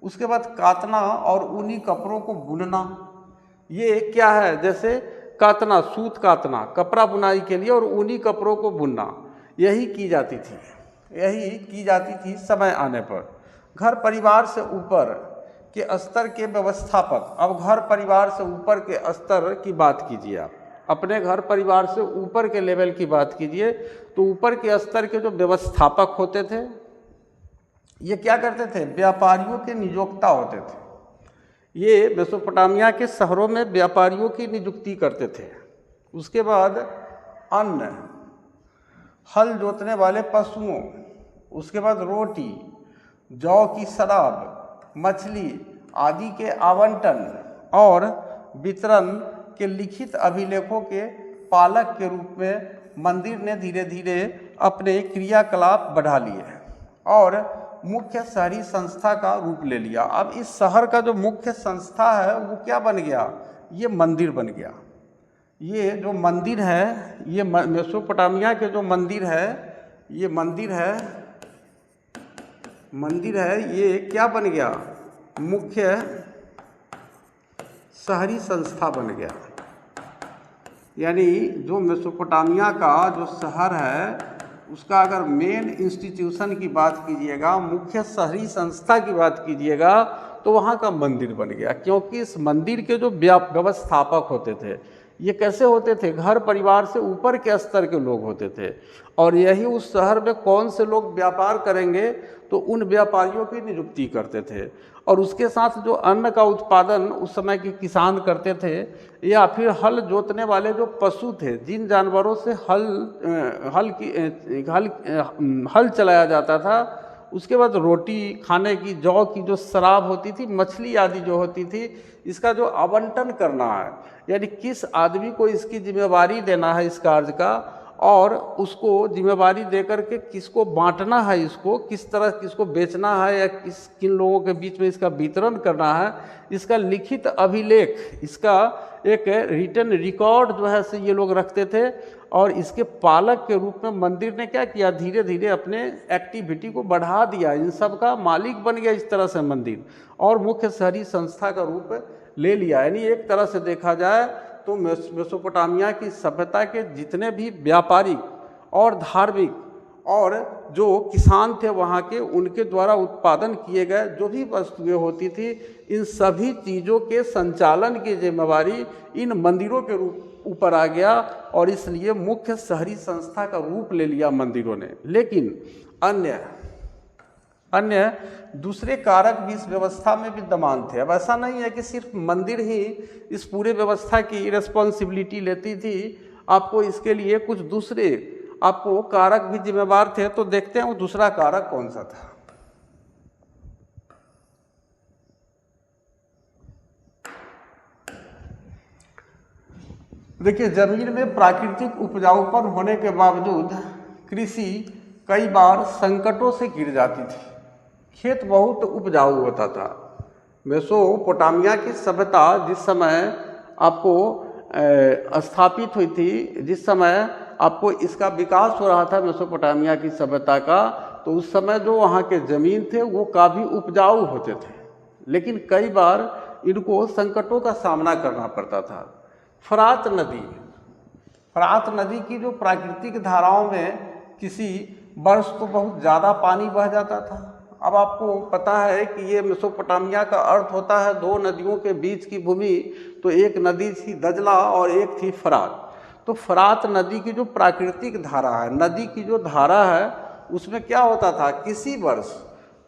उसके बाद कातना और ऊनी कपड़ों को बुनना, ये क्या है, जैसे कातना, सूत कातना, कपड़ा बुनाई के लिए, और ऊनी कपड़ों को बुनना, यही की जाती थी समय आने पर। घर परिवार से ऊपर के स्तर के व्यवस्थापक, अब घर परिवार से ऊपर के स्तर की बात कीजिए आप, अपने घर परिवार से ऊपर के लेवल की बात कीजिए तो ऊपर के स्तर के जो व्यवस्थापक होते थे ये क्या करते थे, व्यापारियों के नियोक्ता होते थे। ये मेसोपोटामिया के शहरों में व्यापारियों की नियुक्ति करते थे। उसके बाद अन्न, हल जोतने वाले पशुओं, उसके बाद रोटी, जौ की शराब, मछली आदि के आवंटन और वितरण के लिखित अभिलेखों के पालक के रूप में मंदिर ने धीरे धीरे अपने क्रियाकलाप बढ़ा लिए और मुख्य शहरी संस्था का रूप ले लिया। अब इस शहर का जो मुख्य संस्था है वो क्या बन गया, ये मंदिर बन गया। ये जो मंदिर है, ये मेसोपोटामिया के जो मंदिर है, ये मंदिर है ये क्या बन गया, मुख्य शहरी संस्था बन गया। यानी जो मेसोपोटामिया का जो शहर है उसका अगर मेन इंस्टीट्यूशन की बात कीजिएगा, मुख्य शहरी संस्था की बात कीजिएगा तो वहाँ का मंदिर बन गया। क्योंकि इस मंदिर के जो व्यवस्थापक होते थे ये कैसे होते थे, घर परिवार से ऊपर के स्तर के लोग होते थे। और यही उस शहर में कौन से लोग व्यापार करेंगे तो उन व्यापारियों की नियुक्ति करते थे। और उसके साथ जो अन्न का उत्पादन उस समय के किसान करते थे या फिर हल जोतने वाले जो पशु थे, जिन जानवरों से हल चलाया जाता था, उसके बाद रोटी खाने की, जौ की जो शराब होती थी, मछली आदि जो होती थी, इसका जो आवंटन करना है, यानी किस आदमी को इसकी जिम्मेवारी देना है इस कार्य का और उसको जिम्मेवारी देकर के किसको बांटना है, इसको किस तरह किसको बेचना है या किन लोगों के बीच में इसका वितरण करना है, इसका लिखित अभिलेख, इसका एक रिटन रिकॉर्ड जो है से ये लोग रखते थे। और इसके पालक के रूप में मंदिर ने क्या किया, धीरे धीरे अपने एक्टिविटी को बढ़ा दिया, इन सब का मालिक बन गया इस तरह से मंदिर, और मुख्य शहरी संस्था का रूप ले लिया। यानी एक तरह से देखा जाए तो मेसोपोटामिया की सभ्यता के जितने भी व्यापारिक और धार्मिक और जो किसान थे वहाँ के, उनके द्वारा उत्पादन किए गए जो भी वस्तुएं होती थी, इन सभी चीज़ों के संचालन की जिम्मेवारी इन मंदिरों के ऊपर आ गया और इसलिए मुख्य शहरी संस्था का रूप ले लिया मंदिरों ने। लेकिन अन्य दूसरे कारक भी इस व्यवस्था में विद्यमान थे। अब ऐसा नहीं है कि सिर्फ मंदिर ही इस पूरे व्यवस्था की रिस्पॉन्सिबिलिटी लेती थी, आपको इसके लिए कुछ दूसरे आपको कारक भी जिम्मेवार थे। तो देखते हैं वो दूसरा कारक कौन सा था। देखिए, जमीन में प्राकृतिक उपजाऊपन होने के बावजूद कृषि कई बार संकटों से घिर जाती थी। खेत बहुत उपजाऊ होता था। मेसोपोटामिया की सभ्यता जिस समय आपको स्थापित हुई थी, जिस समय आपको इसका विकास हो रहा था मेसोपोटामिया की सभ्यता का, तो उस समय जो वहाँ के ज़मीन थे वो काफ़ी उपजाऊ होते थे, लेकिन कई बार इनको संकटों का सामना करना पड़ता था। फरात नदी की जो प्राकृतिक धाराओं में किसी वर्ष तो बहुत ज़्यादा पानी बह जाता था। अब आपको पता है कि ये मेसोपोटामिया का अर्थ होता है दो नदियों के बीच की भूमि, तो एक नदी थी दजला और एक थी फरात। तो फरात नदी की जो प्राकृतिक धारा है, नदी की जो धारा है, उसमें क्या होता था, किसी वर्ष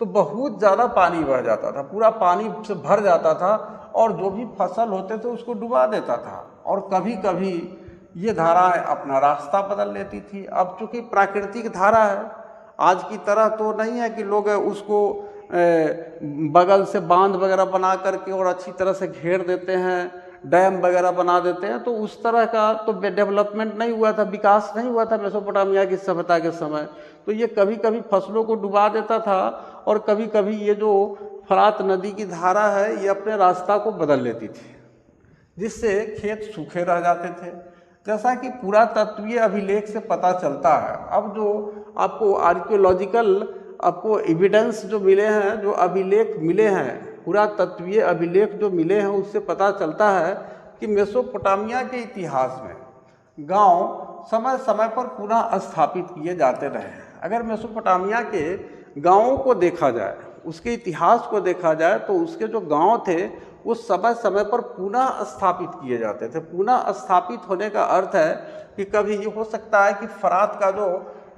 तो बहुत ज़्यादा पानी बह जाता था, पूरा पानी से भर जाता था और जो भी फसल होते थे उसको डुबा देता था। और कभी कभी ये धाराएं अपना रास्ता बदल लेती थी। अब चूँकि प्राकृतिक धारा है, आज की तरह तो नहीं है कि लोग उसको बगल से बांध वगैरह बना करके और अच्छी तरह से घेर देते हैं, डैम वगैरह बना देते हैं, तो उस तरह का तो डेवलपमेंट नहीं हुआ था, विकास नहीं हुआ था मेसोपोटामिया की सभ्यता के समय। तो ये कभी कभी फसलों को डुबा देता था और कभी कभी ये जो फरात नदी की धारा है ये अपने रास्ता को बदल लेती थी, जिससे खेत सूखे रह जाते थे, जैसा कि पुरातत्वीय अभिलेख से पता चलता है। अब जो आपको आर्कियोलॉजिकल आपको एविडेंस जो मिले हैं, जो अभिलेख मिले हैं, पुरातत्वीय अभिलेख जो मिले हैं, उससे पता चलता है कि मेसोपोटामिया के इतिहास में गांव समय समय पर पुनः स्थापित किए जाते रहे। अगर मेसोपोटामिया के गांवों को देखा जाए, उसके इतिहास को देखा जाए, तो उसके जो गांव थे वो समय समय पर पुनः स्थापित किए जाते थे। पुनः स्थापित होने का अर्थ है कि कभी ये हो सकता है कि फरात का जो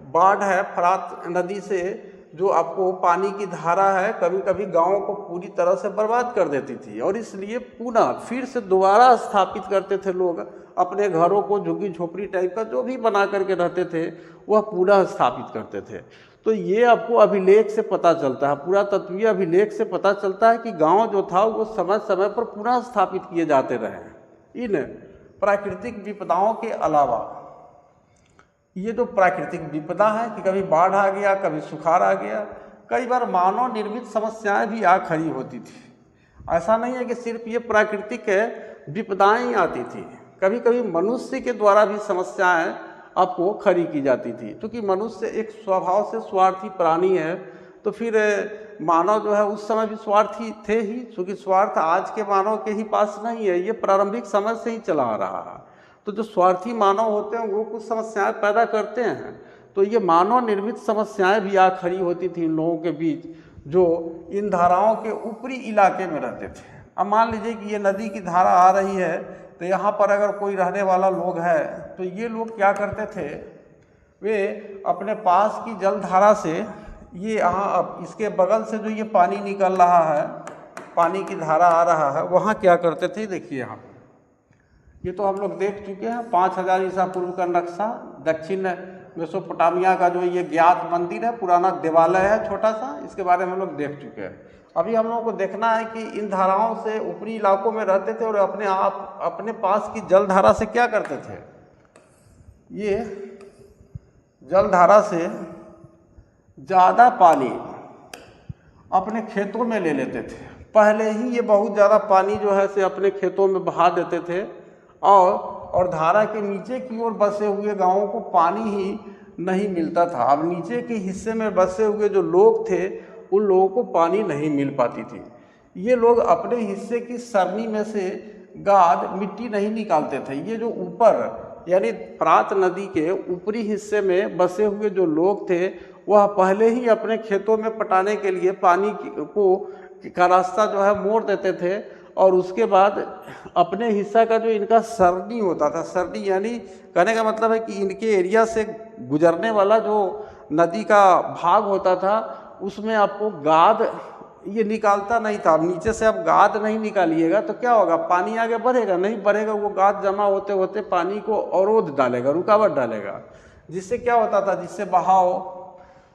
बाढ़ है, फरात नदी से जो आपको पानी की धारा है, कभी कभी गाँवों को पूरी तरह से बर्बाद कर देती थी, और इसलिए पुनः फिर से दोबारा स्थापित करते थे लोग अपने घरों को, झुग्गी झोपड़ी टाइप का जो भी बना करके रहते थे वह पुनः स्थापित करते थे। तो ये आपको अभिलेख से पता चलता है, पुरातत्वीय अभिलेख से पता चलता है कि गांव जो था वो समय समय पर पुनः स्थापित किए जाते रहे। इन प्राकृतिक विपदाओं के अलावा ये जो प्राकृतिक विपदा है कि कभी बाढ़ आ गया, कभी सुखाड़ आ गया, कई बार मानव निर्मित समस्याएं भी आ खड़ी होती थी। ऐसा नहीं है कि सिर्फ ये प्राकृतिक विपदाएं ही आती थी, कभी कभी मनुष्य के द्वारा भी समस्याएं आपको खड़ी की जाती थी। क्योंकि मनुष्य एक स्वभाव से स्वार्थी प्राणी है, तो फिर मानव जो है उस समय भी स्वार्थी थे ही, क्योंकि स्वार्थ आज के मानव के ही पास नहीं है, ये प्रारंभिक समय से ही चला आ रहा है। तो जो स्वार्थी मानव होते हैं वो कुछ समस्याएं पैदा करते हैं, तो ये मानव निर्मित समस्याएं भी आ खड़ी होती थी इन लोगों के बीच जो इन धाराओं के ऊपरी इलाके में रहते थे। अब मान लीजिए कि ये नदी की धारा आ रही है, तो यहाँ पर अगर कोई रहने वाला लोग है तो ये लोग क्या करते थे, वे अपने पास की जलधारा से, ये यहाँ अब इसके बगल से जो ये पानी निकल रहा है, पानी की धारा आ रहा है, वहाँ क्या करते थे, देखिए यहाँ ये तो हम लोग देख चुके हैं 5000 ईसा पूर्व का नक्शा, दक्षिण मेसोपोटामिया का जो ये ज्ञात मंदिर है, पुराना देवालय है छोटा सा, इसके बारे में हम लोग देख चुके हैं। अभी हम लोगों को देखना है कि इन धाराओं से ऊपरी इलाकों में रहते थे और अपने पास की जलधारा से क्या करते थे, ये जलधारा से ज़्यादा पानी अपने खेतों में ले लेते थे। पहले ही ये बहुत ज़्यादा पानी जो है से अपने खेतों में बहा देते थे, और धारा के नीचे की ओर बसे हुए गांवों को पानी ही नहीं मिलता था। अब नीचे के हिस्से में बसे हुए जो लोग थे उन लोगों को पानी नहीं मिल पाती थी। ये लोग अपने हिस्से की सरनी में से गाद, मिट्टी नहीं निकालते थे। ये जो ऊपर यानी फरात नदी के ऊपरी हिस्से में बसे हुए जो लोग थे वह पहले ही अपने खेतों में पटाने के लिए पानी का रास्ता जो है मोड़ देते थे, और उसके बाद अपने हिस्सा का जो इनका सरनी होता था, सरनी यानी कहने का मतलब है कि इनके एरिया से गुजरने वाला जो नदी का भाग होता था उसमें आपको गाद ये निकालता नहीं था। अब नीचे से आप गाद नहीं निकालिएगा तो क्या होगा, पानी आगे बढ़ेगा नहीं, बढ़ेगा, वो गाद जमा होते होते पानी को अवरोध डालेगा, रुकावट डालेगा, जिससे क्या होता था, जिससे बहाव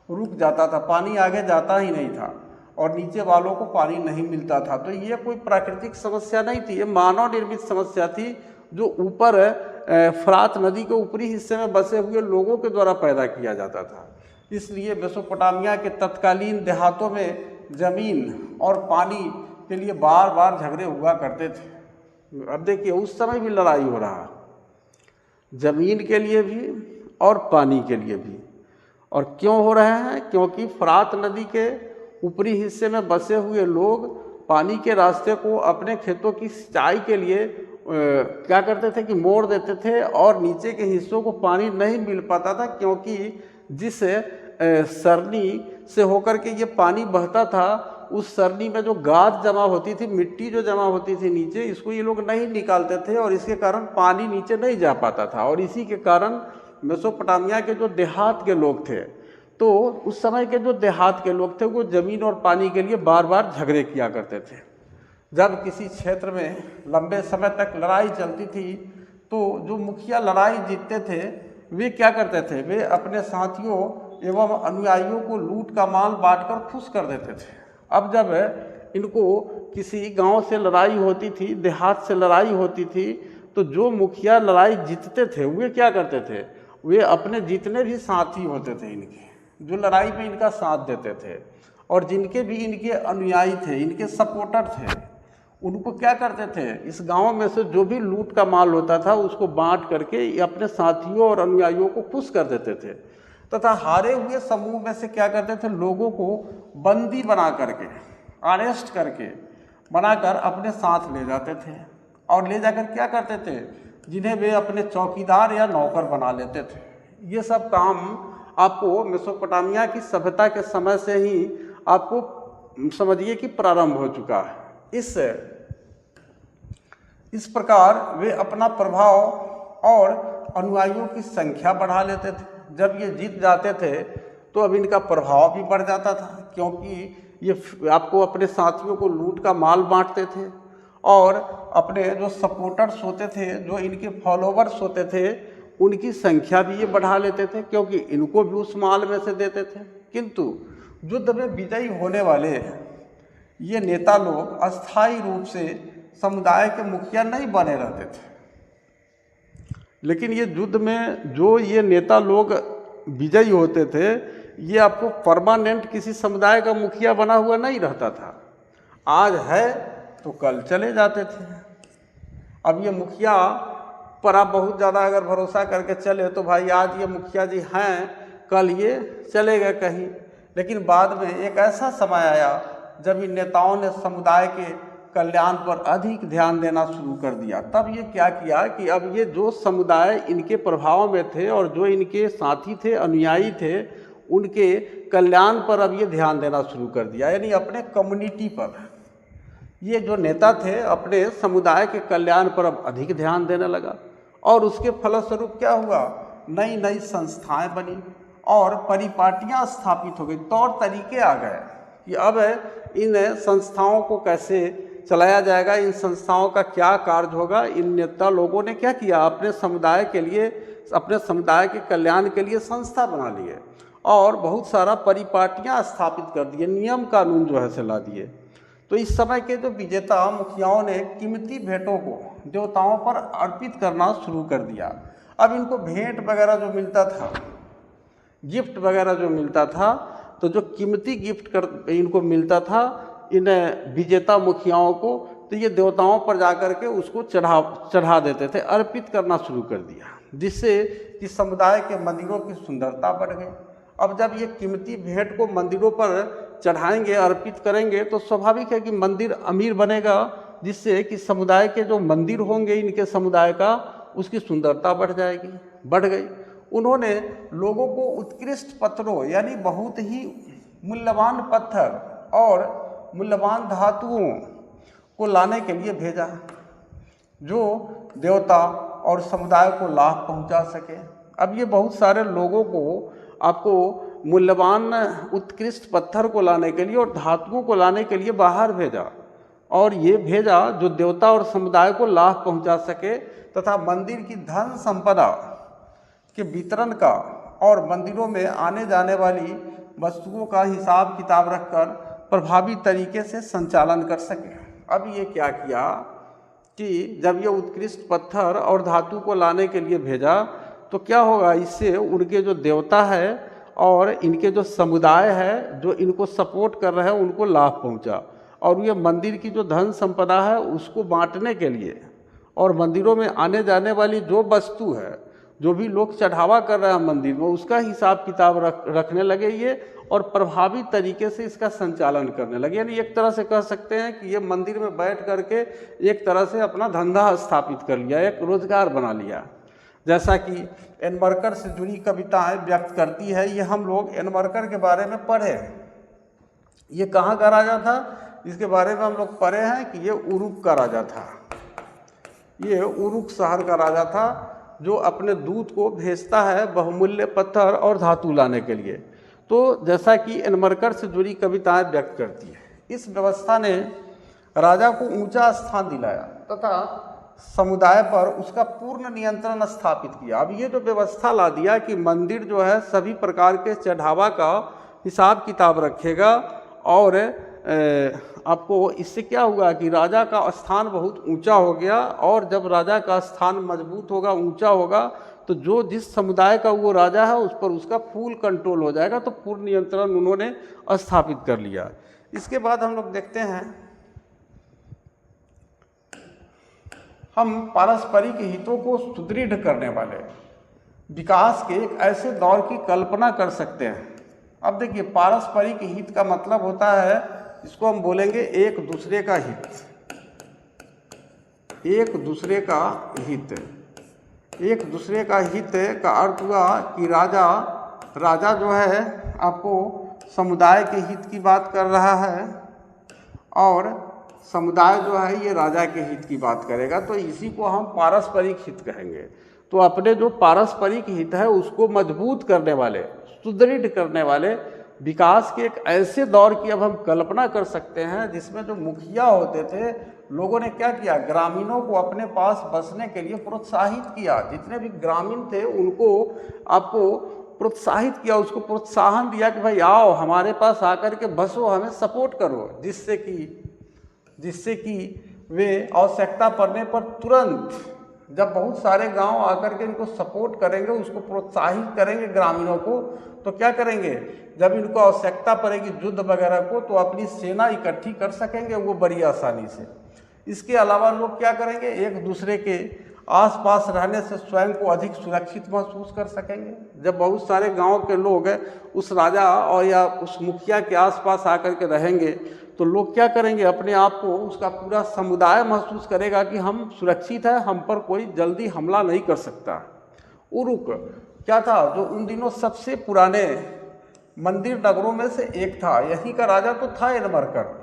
रुक जाता था, पानी आगे जाता ही नहीं था और नीचे वालों को पानी नहीं मिलता था। तो ये कोई प्राकृतिक समस्या नहीं थी, ये मानव निर्मित समस्या थी जो ऊपर फरात नदी के ऊपरी हिस्से में बसे हुए लोगों के द्वारा पैदा किया जाता था। इसलिए मेसोपोटामिया के तत्कालीन देहातों में ज़मीन और पानी के लिए बार बार झगड़े हुआ करते थे। अब देखिए उस समय भी लड़ाई हो रहा, ज़मीन के लिए भी और पानी के लिए भी। और क्यों हो रहे हैं, क्योंकि फरात नदी के ऊपरी हिस्से में बसे हुए लोग पानी के रास्ते को अपने खेतों की सिंचाई के लिए क्या करते थे कि मोड़ देते थे, और नीचे के हिस्सों को पानी नहीं मिल पाता था, क्योंकि जिस सरनी से होकर के ये पानी बहता था उस सरनी में जो गाद जमा होती थी, मिट्टी जो जमा होती थी नीचे, इसको ये लोग नहीं निकालते थे और इसके कारण पानी नीचे नहीं जा पाता था। और इसी के कारण मेसोपोटामिया के जो देहात के लोग थे, तो उस समय के जो देहात के लोग थे वो ज़मीन और पानी के लिए बार बार झगड़े किया करते थे। जब किसी क्षेत्र में लंबे समय तक लड़ाई चलती थी तो जो मुखिया लड़ाई जीतते थे वे क्या करते थे, वे अपने साथियों एवं अनुयायियों को लूट का माल बांटकर खुश कर देते थे। अब जब इनको किसी गांव से लड़ाई होती थी, देहात से लड़ाई होती थी, तो जो मुखिया लड़ाई जीतते थे वे क्या करते थे, वे अपने जितने भी साथी होते थे इनके, जो लड़ाई में इनका साथ देते थे और जिनके भी इनके अनुयायी थे, इनके सपोर्टर थे, उनको क्या करते थे, इस गांव में से जो भी लूट का माल होता था उसको बांट करके अपने साथियों और अनुयायियों को खुश कर देते थे। तथा हारे हुए समूह में से क्या करते थे, लोगों को बंदी बना करके, अरेस्ट करके बनाकर अपने साथ ले जाते थे, और ले जाकर क्या करते थे, जिन्हें वे अपने चौकीदार या नौकर बना लेते थे। ये सब काम आपको मेसोपोटामिया की सभ्यता के समय से ही आपको समझिए कि प्रारंभ हो चुका है। इस इस प्रकार वे अपना प्रभाव और अनुयायियों की संख्या बढ़ा लेते थे। जब ये जीत जाते थे तो अब इनका प्रभाव भी बढ़ जाता था, क्योंकि ये आपको अपने साथियों को लूट का माल बांटते थे और अपने जो सपोर्टर्स होते थे, जो इनके फॉलोवर्स होते थे, उनकी संख्या भी ये बढ़ा लेते थे, क्योंकि इनको भी उस माल में से देते थे। किंतु युद्ध में विजयी होने वाले ये नेता लोग अस्थायी रूप से समुदाय के मुखिया नहीं बने रहते थे, लेकिन ये युद्ध में जो ये नेता लोग विजयी होते थे, ये आपको परमानेंट किसी समुदाय का मुखिया बना हुआ नहीं रहता था। आज है तो कल चले जाते थे। अब ये मुखिया पर आप बहुत ज़्यादा अगर भरोसा करके चले तो भाई आज ये मुखिया जी हैं, कल ये चले गए कहीं। लेकिन बाद में एक ऐसा समय आया जब इन नेताओं ने समुदाय के कल्याण पर अधिक ध्यान देना शुरू कर दिया। तब ये क्या किया कि अब ये जो समुदाय इनके प्रभाव में थे और जो इनके साथी थे, अनुयायी थे, उनके कल्याण पर अब ये ध्यान देना शुरू कर दिया, यानी अपने कम्युनिटी पर। ये जो नेता थे अपने समुदाय के कल्याण पर अब अधिक ध्यान देने लगा और उसके फलस्वरूप क्या हुआ, नई नई संस्थाएं बनी और परिपाटियां स्थापित हो गई, तौर तरीके आ गए कि अब इन संस्थाओं को कैसे चलाया जाएगा, इन संस्थाओं का क्या कार्य होगा। इन नेता लोगों ने क्या किया, अपने समुदाय के लिए, अपने समुदाय के कल्याण के लिए संस्था बना लिए और बहुत सारा परिपाटियां स्थापित कर दिए, नियम कानून जो है चला दिए। तो इस समय के जो विजेता मुखियाओं ने कीमती भेंटों को देवताओं पर अर्पित करना शुरू कर दिया। अब इनको भेंट वगैरह जो मिलता था, गिफ्ट वगैरह जो मिलता था, तो जो कीमती गिफ्ट इनको मिलता था इन विजेता मुखियाओं को, तो ये देवताओं पर जाकर के उसको चढ़ा देते थे, अर्पित करना शुरू कर दिया, जिससे कि समुदाय के मंदिरों की सुंदरता बढ़ गई। अब जब ये कीमती भेंट को मंदिरों पर चढ़ाएंगे, अर्पित करेंगे, तो स्वाभाविक है कि मंदिर अमीर बनेगा, जिससे कि समुदाय के जो मंदिर होंगे इनके समुदाय का, उसकी सुंदरता बढ़ जाएगी, बढ़ गई। उन्होंने लोगों को उत्कृष्ट पत्थरों यानी बहुत ही मूल्यवान पत्थर और मूल्यवान धातुओं को लाने के लिए भेजा, जो देवता और समुदाय को लाभ पहुंचा सके। अब ये बहुत सारे लोगों को आपको मूल्यवान उत्कृष्ट पत्थर को लाने के लिए और धातुओं को लाने के लिए बाहर भेजा, और ये भेजा जो देवता और समुदाय को लाभ पहुंचा सके, तथा मंदिर की धन संपदा के वितरण का और मंदिरों में आने जाने वाली वस्तुओं का हिसाब किताब रखकर प्रभावी तरीके से संचालन कर सके। अब ये क्या किया कि जब ये उत्कृष्ट पत्थर और धातु को लाने के लिए भेजा, तो क्या होगा, इससे उनके जो देवता है और इनके जो समुदाय है जो इनको सपोर्ट कर रहे हैं उनको लाभ पहुंचा, और ये मंदिर की जो धन संपदा है उसको बांटने के लिए और मंदिरों में आने जाने वाली जो वस्तु है, जो भी लोग चढ़ावा कर रहे हैं मंदिर में, उसका हिसाब किताब रखने लगे ये, और प्रभावी तरीके से इसका संचालन करने लगे। यानी एक तरह से कह सकते हैं कि ये मंदिर में बैठ करके एक तरह से अपना धंधा स्थापित कर लिया, एक रोजगार बना लिया। जैसा कि एनमरकर से जुड़ी कविताएं व्यक्त करती है, ये हम लोग एनमरकर के बारे में पढ़े। ये कहाँ का राजा था, इसके बारे में हम लोग पढ़े हैं कि ये उरुक का राजा था। ये उरुक शहर का राजा था जो अपने दूत को भेजता है बहुमूल्य पत्थर और धातु लाने के लिए। तो जैसा कि एनमरकर से जुड़ी कविताएं व्यक्त करती है, इस व्यवस्था ने राजा को ऊंचा स्थान दिलाया तथा समुदाय पर उसका पूर्ण नियंत्रण स्थापित किया। अब ये जो व्यवस्था ला दिया कि मंदिर जो है सभी प्रकार के चढ़ावा का हिसाब किताब रखेगा, और आपको इससे क्या हुआ कि राजा का स्थान बहुत ऊंचा हो गया, और जब राजा का स्थान मजबूत होगा, ऊंचा होगा, तो जो जिस समुदाय का वो राजा है उस पर उसका फुल कंट्रोल हो जाएगा। तो पूर्ण नियंत्रण उन्होंने स्थापित कर लिया। इसके बाद हम लोग देखते हैं, हम पारस्परिक हितों को सुदृढ़ करने वाले विकास के एक ऐसे दौर की कल्पना कर सकते हैं। अब देखिए, पारस्परिक हित का मतलब होता है, इसको हम बोलेंगे एक दूसरे का हित। एक दूसरे का हित, एक दूसरे का हित का अर्थ हुआ कि राजा जो है आपको समुदाय के हित की बात कर रहा है, और समुदाय जो है ये राजा के हित की बात करेगा, तो इसी को हम पारस्परिक हित कहेंगे। तो अपने जो पारस्परिक हित है उसको मजबूत करने वाले, सुदृढ़ करने वाले विकास के एक ऐसे दौर की अब हम कल्पना कर सकते हैं जिसमें जो मुखिया होते थे, लोगों ने क्या किया, ग्रामीणों को अपने पास बसने के लिए प्रोत्साहित किया। जितने भी ग्रामीण थे उनको आपको प्रोत्साहित किया, उसको प्रोत्साहन दिया कि भाई आओ हमारे पास आकर के बसो, हमें सपोर्ट करो, जिससे कि वे आवश्यकता पड़ने पर तुरंत, जब बहुत सारे गांव आकर के इनको सपोर्ट करेंगे, उसको प्रोत्साहित करेंगे ग्रामीणों को, तो क्या करेंगे, जब इनको आवश्यकता पड़ेगी युद्ध वगैरह को, तो अपनी सेना इकट्ठी कर सकेंगे वो बड़ी आसानी से। इसके अलावा लोग क्या करेंगे, एक दूसरे के आसपास रहने से स्वयं को अधिक सुरक्षित महसूस कर सकेंगे। जब बहुत सारे गांव के लोग उस राजा और या उस मुखिया के आसपास आकर के रहेंगे, तो लोग क्या करेंगे, अपने आप को, उसका पूरा समुदाय महसूस करेगा कि हम सुरक्षित हैं, हम पर कोई जल्दी हमला नहीं कर सकता। उरुक क्या था, जो उन दिनों सबसे पुराने मंदिर नगरों में से एक था। यहीं का राजा तो था एनमरकर।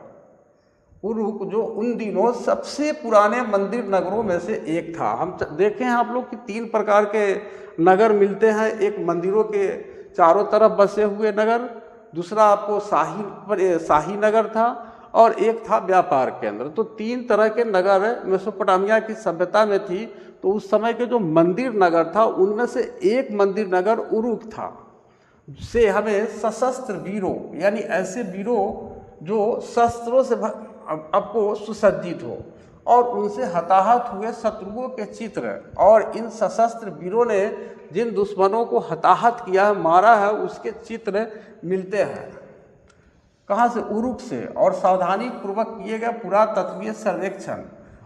उरुक जो उन दिनों सबसे पुराने मंदिर नगरों में से एक था। हम देखें हैं आप लोग कि 3 प्रकार के नगर मिलते हैं। एक मंदिरों के चारों तरफ बसे हुए नगर, दूसरा आपको शाही नगर था, और एक था व्यापार केंद्र। तो 3 तरह के नगर मेसोपोटामिया की सभ्यता में थी। तो उस समय के जो मंदिर नगर था उनमें से एक मंदिर नगर उरुक था। से हमें सशस्त्र वीरों, यानी ऐसे वीरों जो शस्त्रों से आपको सुसज्जित हो और उनसे हताहत हुए शत्रुओं के चित्र, और इन सशस्त्र वीरों ने जिन दुश्मनों को हताहत किया है, मारा है, उसके चित्र मिलते हैं। कहाँ से, उरुक से। और सावधानी पूर्वक किए गए पुरातत्वीय सर्वेक्षण,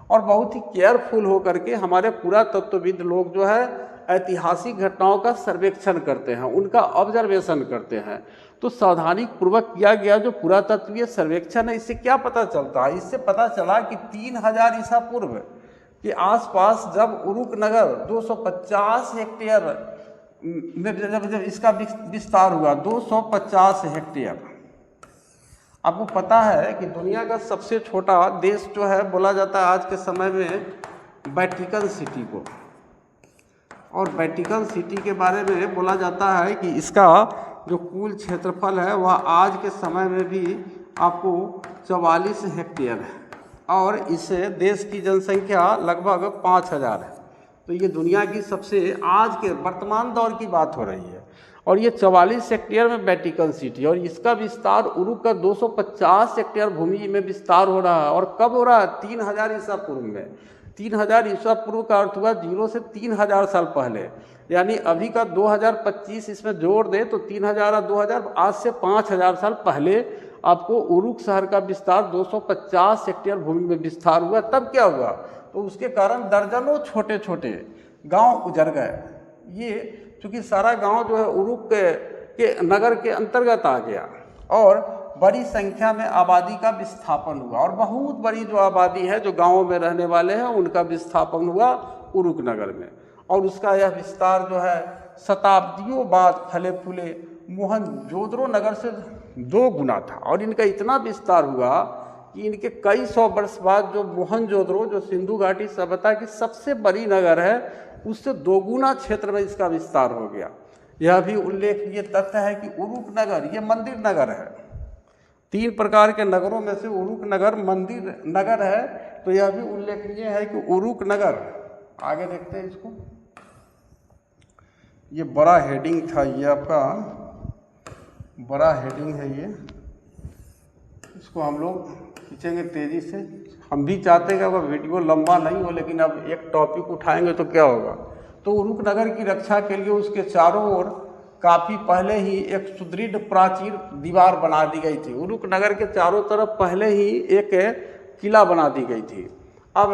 और बहुत ही केयरफुल होकर के हमारे पुरातत्वविद लोग जो है ऐतिहासिक घटनाओं का सर्वेक्षण करते हैं, उनका ऑब्जर्वेशन करते हैं। तो सावधानी पूर्वक किया गया जो पुरातत्वीय सर्वेक्षण है, इससे क्या पता चलता है, इससे पता चला कि 3000 ईसा पूर्व के आसपास जब उरुक नगर 250 हेक्टेयर में जब इसका विस्तार हुआ, 250 हेक्टेयर। आपको पता है कि दुनिया का सबसे छोटा देश जो है बोला जाता है आज के समय में वेटिकन सिटी को, और वेटिकन सिटी के बारे में बोला जाता है कि इसका जो कुल क्षेत्रफल है वह आज के समय में भी आपको 44 हेक्टेयर है, और इससे देश की जनसंख्या लगभग 5000 है। तो ये दुनिया की सबसे आज के वर्तमान दौर की बात हो रही है, और ये 44 हेक्टेयर में वेटिकन सिटी, और इसका विस्तार उरुक का 250 हेक्टेयर भूमि में विस्तार हो रहा है। और कब हो रहा है, 3000 ईसा पूर्व में। 3000 ईसा पूर्व का अर्थ हुआ 0 से 3000 साल पहले, यानी अभी का 2025 इसमें जोड़ दे तो 3000 और 2000, आज से 5000 साल पहले आपको उरुक शहर का विस्तार 250 हेक्टेयर भूमि में विस्तार हुआ। तब क्या हुआ, तो उसके कारण दर्जनों छोटे छोटे गांव उजड़ गए। ये चूँकि सारा गांव जो है उरुक के नगर के अंतर्गत आ गया, और बड़ी संख्या में आबादी का विस्थापन हुआ, और बहुत बड़ी जो आबादी है जो गांवों में रहने वाले हैं उनका विस्थापन हुआ उरुक नगर में। और उसका यह विस्तार जो है शताब्दियों बाद फले फूले मोहनजोदड़ो नगर से 2 गुना था। और इनका इतना विस्तार हुआ कि इनके कई 100 वर्ष बाद जो मोहनजोदड़ो, जो सिंधु घाटी सभ्यता की सबसे बड़ी नगर है, उससे 2 गुना क्षेत्र में इसका विस्तार हो गया। यह भी उल्लेखनीय तथ्य है कि उरुक नगर ये मंदिर नगर है। 3 प्रकार के नगरों में से उरुक नगर मंदिर नगर है। तो यह भी उल्लेखनीय है कि उरुक नगर, आगे देखते हैं इसको, ये बड़ा हेडिंग था, ये आपका बड़ा हेडिंग है, ये इसको हम लोग खींचेंगे तेज़ी से। हम भी चाहते हैं कि अगर वीडियो लंबा नहीं हो, लेकिन अब एक टॉपिक उठाएंगे तो क्या होगा। तो उरुक नगर की रक्षा के लिए उसके चारों ओर काफ़ी पहले ही एक सुदृढ़ प्राचीर दीवार बना दी गई थी। उरुक नगर के चारों तरफ पहले ही एक किला बना दी गई थी। अब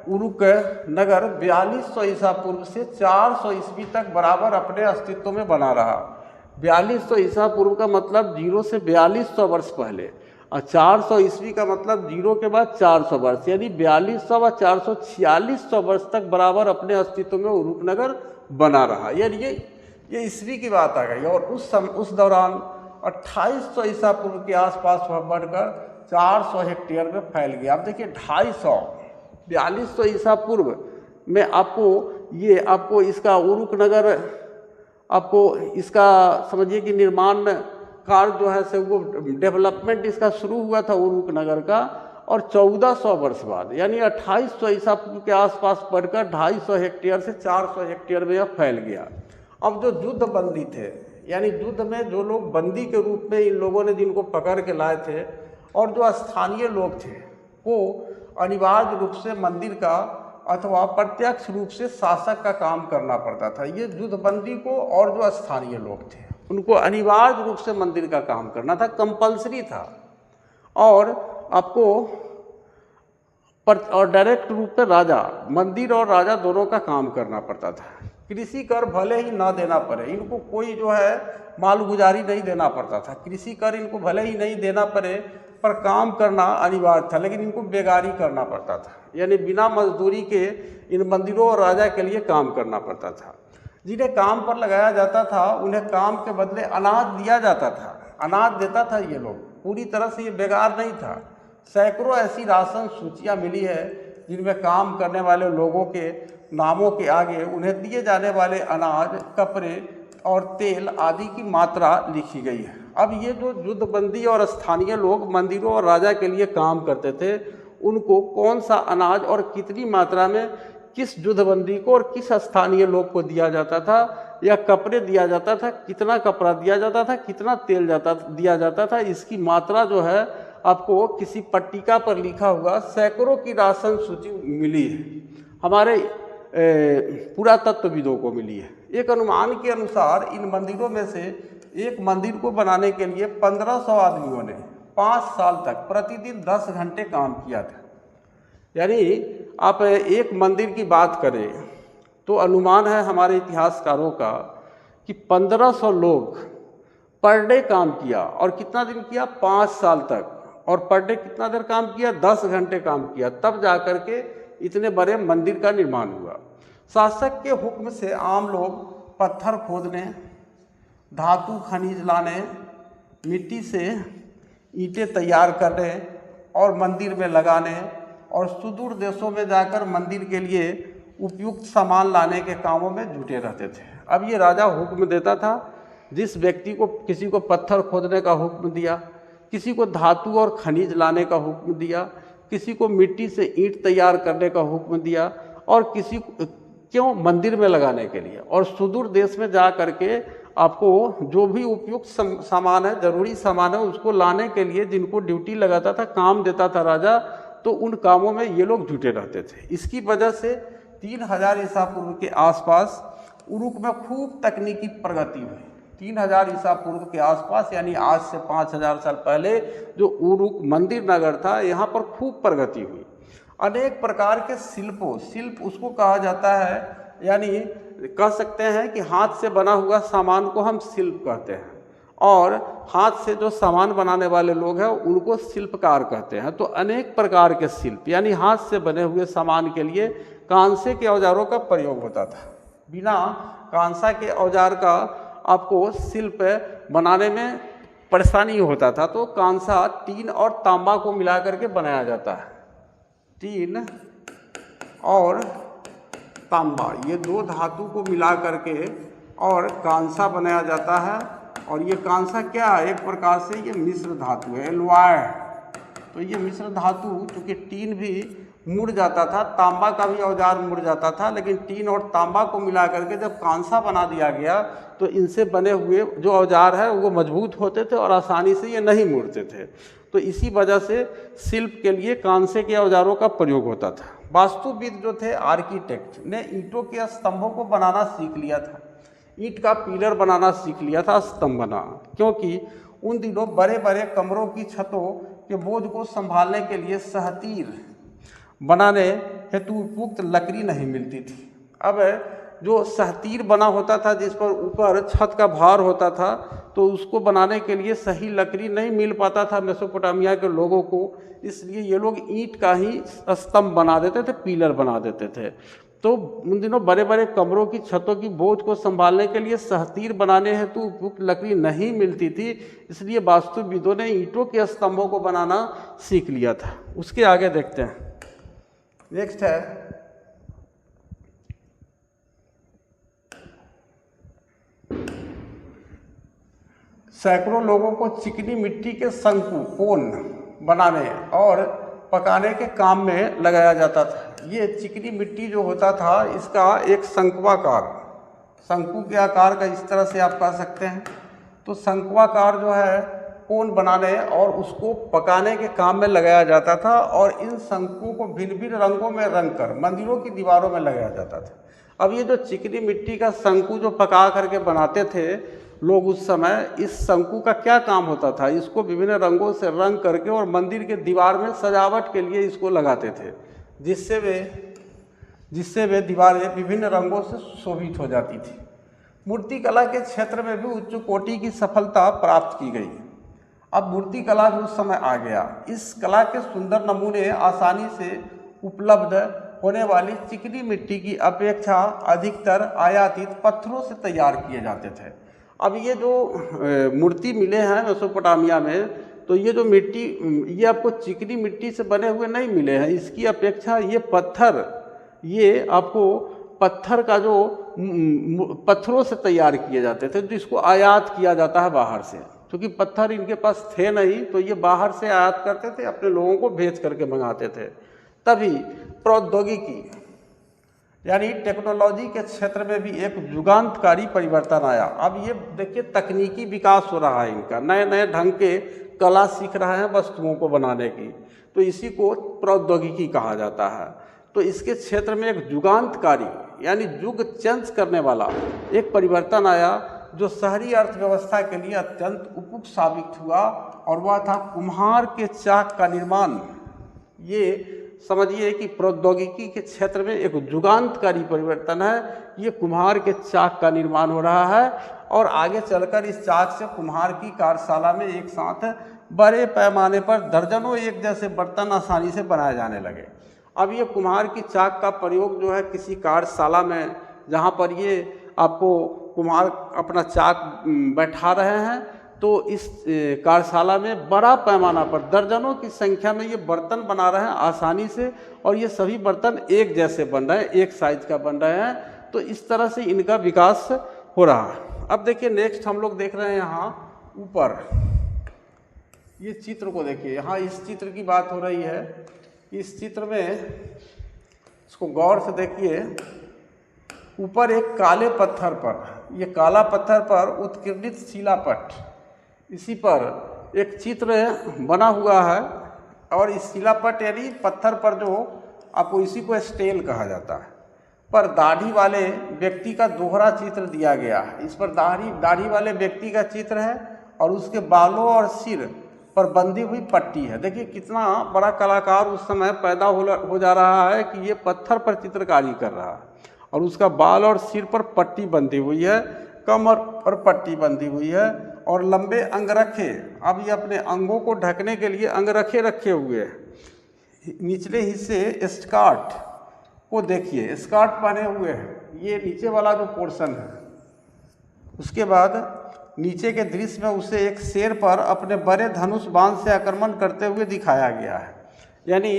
उरुक नगर 4200 ईसा पूर्व से 400 ईस्वी तक बराबर अपने अस्तित्व में बना रहा। 4200 ईसा पूर्व का मतलब 0 से 4200 वर्ष पहले, और 400 ईस्वी का मतलब 0 के बाद 400 वर्ष, यानी 4200 व 400 4600 वर्ष तक बराबर अपने अस्तित्व में उरुक नगर बना रहा। यानी ये ईस्वी की बात आ गई। और उस दौरान 2800 ईसा पूर्व के आसपास वह बढ़कर 400 हेक्टेयर में फैल गया। अब देखिए 4200 ईसा पूर्व में आपको इसका उरुक नगर, आपको इसका समझिए कि निर्माण कार्य जो है से वो डेवलपमेंट इसका शुरू हुआ था उरुक नगर का, और 1400 वर्ष बाद यानी 2800 ईसा पूर्व के आसपास पढ़कर 250 हेक्टेयर से 400 हेक्टेयर में यह फैल गया। अब जो युद्ध बंदी थे, यानी युद्ध में जो लोग बंदी के रूप में इन लोगों ने जिनको पकड़ के लाए थे, और जो स्थानीय लोग थे वो अनिवार्य रूप से मंदिर का अथवा प्रत्यक्ष रूप से शासक का काम करना पड़ता था। ये युद्धबंदी को और जो स्थानीय लोग थे उनको अनिवार्य रूप से मंदिर का काम करना था, कंपलसरी था, और आपको और डायरेक्ट रूप में राजा, मंदिर और राजा दोनों का काम करना पड़ता था। कृषि कर भले ही ना देना पड़े, इनको कोई जो है मालगुजारी नहीं देना पड़ता था। कृषि कर इनको भले ही नहीं देना पड़े, पर काम करना अनिवार्य था, लेकिन इनको बेगारी करना पड़ता था, यानी बिना मजदूरी के इन मंदिरों और राजा के लिए काम करना पड़ता था। जिन्हें काम पर लगाया जाता था उन्हें काम के बदले अनाज दिया जाता था, अनाज देता था ये लोग, पूरी तरह से ये बेकार नहीं था। सैकड़ों ऐसी राशन सूचियाँ मिली है जिनमें काम करने वाले लोगों के नामों के आगे उन्हें दिए जाने वाले अनाज, कपड़े और तेल आदि की मात्रा लिखी गई है। अब ये जो युद्धबंदी और स्थानीय लोग मंदिरों और राजा के लिए काम करते थे, उनको कौन सा अनाज और कितनी मात्रा में किस युद्धबंदी को और किस स्थानीय लोग को दिया जाता था, या कपड़े दिया जाता था, कितना कपड़ा दिया जाता था, कितना तेल दिया जाता था, इसकी मात्रा जो है आपको किसी पट्टिका पर लिखा हुआ सैकड़ों की राशन सूची मिली है, हमारे पुरातत्वविदों को मिली है। एक अनुमान के अनुसार इन मंदिरों में से एक मंदिर को बनाने के लिए 1500 आदमियों ने 5 साल तक प्रतिदिन 10 घंटे काम किया था। यानी आप एक मंदिर की बात करें तो अनुमान है हमारे इतिहासकारों का कि 1500 लोग पर डे काम किया, और कितना दिन किया, 5 साल तक, और पर डे कितना देर काम किया, 10 घंटे काम किया, तब जा कर के इतने बड़े मंदिर का निर्माण हुआ। शासक के हुक्म से आम लोग पत्थर खोदने, धातु खनिज लाने, मिट्टी से ईंटें तैयार करने और मंदिर में लगाने, और सुदूर देशों में जाकर मंदिर के लिए उपयुक्त सामान लाने के कामों में जुटे रहते थे। अब ये राजा हुक्म देता था, जिस व्यक्ति को किसी को पत्थर खोदने का हुक्म दिया, किसी को धातु और खनिज लाने का हुक्म दिया, किसी को मिट्टी से ईंट तैयार करने का हुक्म दिया, और किसी क्यों मंदिर में लगाने के लिए, और सुदूर देश में जा करके आपको जो भी उपयुक्त सामान है, जरूरी सामान है, उसको लाने के लिए जिनको ड्यूटी लगाता था, काम देता था राजा, तो उन कामों में ये लोग जुटे रहते थे। इसकी वजह से 3000 ईसा पूर्व के आसपास उरुक में खूब तकनीकी प्रगति हुई। 3000 ईसा पूर्व के आसपास, यानी आज से 5000 साल पहले जो उरुक मंदिर नगर था, यहाँ पर खूब प्रगति हुई। अनेक प्रकार के शिल्प उसको कहा जाता है, यानी कह सकते हैं कि हाथ से बना हुआ सामान को हम शिल्प कहते हैं, और हाथ से जो सामान बनाने वाले लोग हैं उनको शिल्पकार कहते हैं। तो अनेक प्रकार के शिल्प, यानी हाथ से बने हुए सामान के लिए कांसे के औजारों का प्रयोग होता था। बिना कांसा के औजार का आपको शिल्प बनाने में परेशानी होता था, तो कांसा टीन और तांबा को मिला करके बनाया जाता है। टीन और तांबा, ये दो धातु को मिला करके और कांसा बनाया जाता है। और ये कांसा क्या है, एक प्रकार से ये मिश्र धातु है, एलॉय। तो ये मिश्र धातु, चूँकि टीन भी मुड़ जाता था, तांबा का भी औजार मुड़ जाता था, लेकिन टीन और तांबा को मिला करके जब कांसा बना दिया गया तो इनसे बने हुए जो औजार है वो मजबूत होते थे और आसानी से ये नहीं मुड़ते थे। तो इसी वजह से शिल्प के लिए कांसे के औजारों का प्रयोग होता था। वास्तुविद जो थे, आर्किटेक्ट ने ईंटों के स्तंभों को बनाना सीख लिया था, ईंट का पिलर बनाना सीख लिया था, स्तंभ बना, क्योंकि उन दिनों बड़े बड़े कमरों की छतों के बोझ को संभालने के लिए सहतीर बनाने हेतु उपयुक्त लकड़ी नहीं मिलती थी। अब जो सहतीर बना होता था, जिस पर ऊपर छत का भार होता था, तो उसको बनाने के लिए सही लकड़ी नहीं मिल पाता था मेसोपोटामिया के लोगों को, इसलिए ये लोग ईंट का ही स्तंभ बना देते थे, पिलर बना देते थे। तो उन दिनों बड़े बड़े कमरों की छतों की बोझ को संभालने के लिए सहतीर बनाने हेतु उपयुक्त लकड़ी नहीं मिलती थी, इसलिए वास्तुविदों ने ईंटों के स्तंभों को बनाना सीख लिया था। उसके आगे देखते हैं। नेक्स्ट है सैकड़ों लोगों को चिकनी मिट्टी के शंकु कोन बनाने और पकाने के काम में लगाया जाता था। ये चिकनी मिट्टी जो होता था इसका एक शंक्वाकार, शंकु के आकार का इस तरह से आप कह सकते हैं। तो शंक्वाकार जो है कोन बनाने और उसको पकाने के काम में लगाया जाता था और इन शंकुओं को भिन्न भिन्न रंगों में रंग कर मंदिरों की दीवारों में लगाया जाता था। अब ये जो चिकनी मिट्टी का शंकु जो पका करके बनाते थे लोग उस समय, इस शंकु का क्या काम होता था, इसको विभिन्न रंगों से रंग करके और मंदिर के दीवार में सजावट के लिए इसको लगाते थे, जिससे वे दीवारें विभिन्न रंगों से सुशोभित हो जाती थी। मूर्ति कला के क्षेत्र में भी उच्च कोटि की सफलता प्राप्त की गई। अब मूर्ति कला भी उस समय आ गया। इस कला के सुंदर नमूने आसानी से उपलब्ध होने वाली चिकनी मिट्टी की अपेक्षा अधिकतर आयातित पत्थरों से तैयार किए जाते थे। अब ये जो मूर्ति मिले हैं मेसोपोटामिया में, तो ये जो मिट्टी, ये आपको चिकनी मिट्टी से बने हुए नहीं मिले हैं, इसकी अपेक्षा ये पत्थर, ये आपको पत्थर का जो पत्थरों से तैयार किए जाते थे, जिसको आयात किया जाता है बाहर से। क्योंकि पत्थर इनके पास थे नहीं, तो ये बाहर से आयात करते थे, अपने लोगों को भेज करके मंगाते थे। तभी प्रौद्योगिकी यानी टेक्नोलॉजी के क्षेत्र में भी एक युगांतकारी परिवर्तन आया। अब ये देखिए तकनीकी विकास हो रहा है इनका, नए नए ढंग के कला सीख रहे हैं वस्तुओं को बनाने की, तो इसी को प्रौद्योगिकी कहा जाता है। तो इसके क्षेत्र में एक युगांतकारी यानी युग चेंज करने वाला एक परिवर्तन आया जो शहरी अर्थव्यवस्था के लिए अत्यंत उपयुक्त साबित हुआ, और वह था कुम्हार के चाक का निर्माण। ये समझिए कि प्रौद्योगिकी के क्षेत्र में एक युगांतकारी परिवर्तन है। ये कुम्हार के चाक का निर्माण हो रहा है और आगे चलकर इस चाक से कुम्हार की कार्यशाला में एक साथ बड़े पैमाने पर दर्जनों एक जैसे बर्तन आसानी से बनाए जाने लगे। अब ये कुम्हार की चाक का प्रयोग जो है किसी कार्यशाला में, जहाँ पर ये आपको कुम्हार अपना चाक बैठा रहे हैं, तो इस कार्यशाला में बड़ा पैमाना पर दर्जनों की संख्या में ये बर्तन बना रहे हैं आसानी से, और ये सभी बर्तन एक जैसे बन रहे हैं, एक साइज का बन रहे हैं। तो इस तरह से इनका विकास हो रहा है। अब देखिए नेक्स्ट हम लोग देख रहे हैं यहाँ ऊपर ये चित्र को देखिए। यहाँ इस चित्र की बात हो रही है। इस चित्र में इसको गौर से देखिए। ऊपर एक काले पत्थर पर, ये काला पत्थर पर उत्कीर्णित शिलापट, इसी पर एक चित्र बना हुआ है, और इस शिलापट यानी पत्थर पर जो आपको, इसी को स्टेल कहा जाता है, पर दाढ़ी वाले व्यक्ति का दोहरा चित्र दिया गया है। इस पर दाढ़ी वाले व्यक्ति का चित्र है और उसके बालों और सिर पर बंधी हुई पट्टी है। देखिए कितना बड़ा कलाकार उस समय पैदा हो जा रहा है कि ये पत्थर पर चित्रकारी कर रहा है, और उसका बाल और सिर पर पट्टी बंधी हुई है, कमर पर पट्टी बंधी हुई है, और लंबे अंगरखे। अब ये अपने अंगों को ढकने के लिए अंगरखे रखे हुए हैं। निचले हिस्से स्कार्ट को देखिए, स्कार्ट पहने हुए हैं, ये नीचे वाला जो पोर्शन है। उसके बाद नीचे के दृश्य में उसे एक शेर पर अपने बड़े धनुष बाण से आक्रमण करते हुए दिखाया गया है। यानी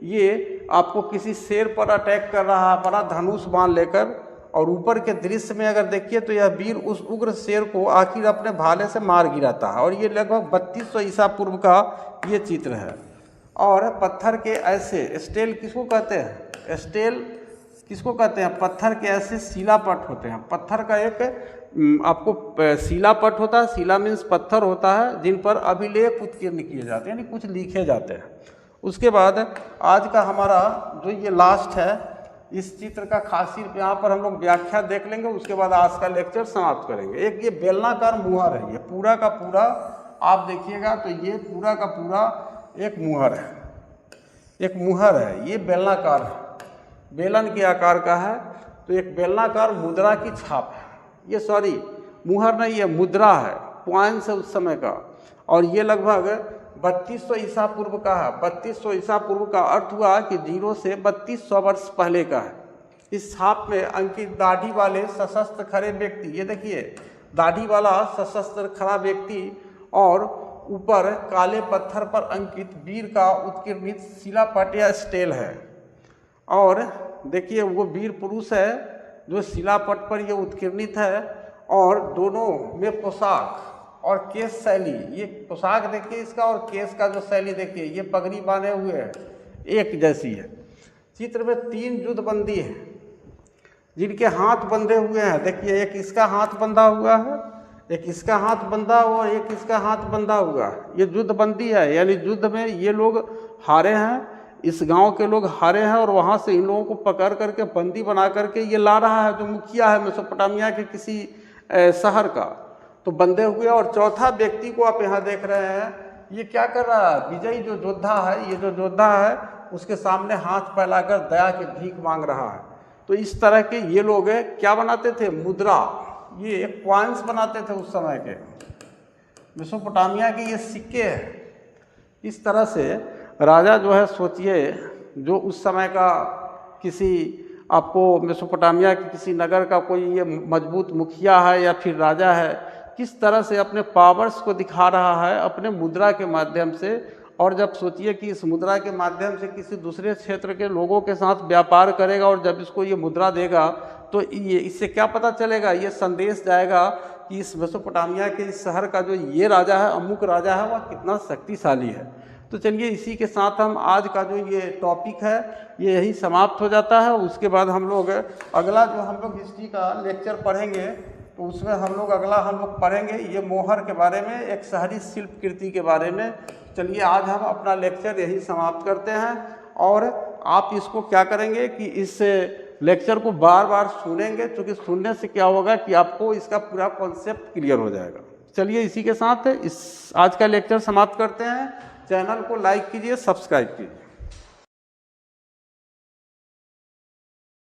ये आपको किसी शेर पर अटैक कर रहा है बड़ा धनुष बाण लेकर, और ऊपर के दृश्य में अगर देखिए तो यह वीर उस उग्र शेर को आखिर अपने भाले से मार गिराता है। और ये लगभग 3200 ईसा पूर्व का ये चित्र है। और पत्थर के ऐसे स्टेल किसको कहते हैं? स्टेल किसको कहते हैं? पत्थर के ऐसे शिलापट होते हैं। पत्थर का एक आपको शिलापट होता है, शिला मीन्स पत्थर होता है, जिन पर अभिलेख उत्कीर्ण किए जाते हैं, यानी कुछ लिखे जाते हैं। उसके बाद आज का हमारा जो ये लास्ट है, इस चित्र का खासियत यहाँ पर हम लोग व्याख्या देख लेंगे, उसके बाद आज का लेक्चर समाप्त करेंगे। एक ये बेलनाकार मुहर है, ये पूरा का पूरा आप देखिएगा तो ये पूरा का पूरा एक मुहर है, एक मुहर है। ये बेलनाकार है, बेलन के आकार का है, तो एक बेलनाकार मुद्रा की छाप है। ये सॉरी मुहर नहीं, ये मुद्रा है, पॉइंट्स है उस समय का, और ये लगभग 3200 ईसा पूर्व का है। 3200 ईसा पूर्व का अर्थ हुआ कि 0 से 3200 वर्ष पहले का है। इस छाप में अंकित दाढ़ी वाले सशस्त्र खड़े व्यक्ति, ये देखिए दाढ़ी वाला सशस्त्र खड़ा व्यक्ति और ऊपर काले पत्थर पर अंकित वीर का उत्कीर्णित शिलापट या स्टेल है। और देखिए वो वीर पुरुष है जो शिलापट पर ये उत्कीर्णित है, और दोनों में पोशाक और केश शैली, ये पोशाक देखिए इसका और केश का जो शैली देखिए, ये पगड़ी बांधे हुए है, एक जैसी है। चित्र में 3 युद्धबंदी हैं जिनके हाथ बंधे हुए हैं। देखिए एक इसका हाथ बंधा हुआ है, एक इसका हाथ बंधा हुआ, एक इसका हाथ बंधा हुआ। ये युद्धबंदी है, यानी युद्ध में ये लोग हारे हैं, इस गांव के लोग हारे हैं, और वहाँ से इन लोगों को पकड़ करके बंदी बना करके ये ला रहा है, जो मुखिया है मेसोपोटामिया के किसी शहर का, तो बंधे हुए। और चौथा व्यक्ति को आप यहाँ देख रहे हैं, ये क्या कर रहा है, विजयी जो योद्धा है, ये जो योद्धा है उसके सामने हाथ फैलाकर दया की भीख मांग रहा है। तो इस तरह के ये लोग क्या बनाते थे, मुद्रा, ये कॉइन्स बनाते थे उस समय के मेसोपोटामिया के, ये सिक्के हैं। इस तरह से राजा जो है, सोचिए जो उस समय का किसी आपको मेसोपोटामिया के किसी नगर का कोई ये मजबूत मुखिया है या फिर राजा है, किस तरह से अपने पावर्स को दिखा रहा है अपने मुद्रा के माध्यम से। और जब सोचिए कि इस मुद्रा के माध्यम से किसी दूसरे क्षेत्र के लोगों के साथ व्यापार करेगा, और जब इसको ये मुद्रा देगा तो ये इससे क्या पता चलेगा, ये संदेश जाएगा कि इस मेसोपोटामिया के इस शहर का जो ये राजा है, अमुक राजा है, वह कितना शक्तिशाली है। तो चलिए इसी के साथ हम आज का जो ये टॉपिक है ये यही समाप्त हो जाता है। उसके बाद हम लोग अगला जो हम लोग हिस्ट्री का लेक्चर पढ़ेंगे, तो उसमें हम लोग पढ़ेंगे ये मोहर के बारे में, एक शहरी शिल्प कृति के बारे में। चलिए आज हम अपना लेक्चर यही समाप्त करते हैं, और आप इसको क्या करेंगे कि इस लेक्चर को बार बार सुनेंगे, क्योंकि सुनने से क्या होगा कि आपको इसका पूरा कॉन्सेप्ट क्लियर हो जाएगा। चलिए इसी के साथ इस आज का लेक्चर समाप्त करते हैं। चैनल को लाइक कीजिए, सब्सक्राइब कीजिए।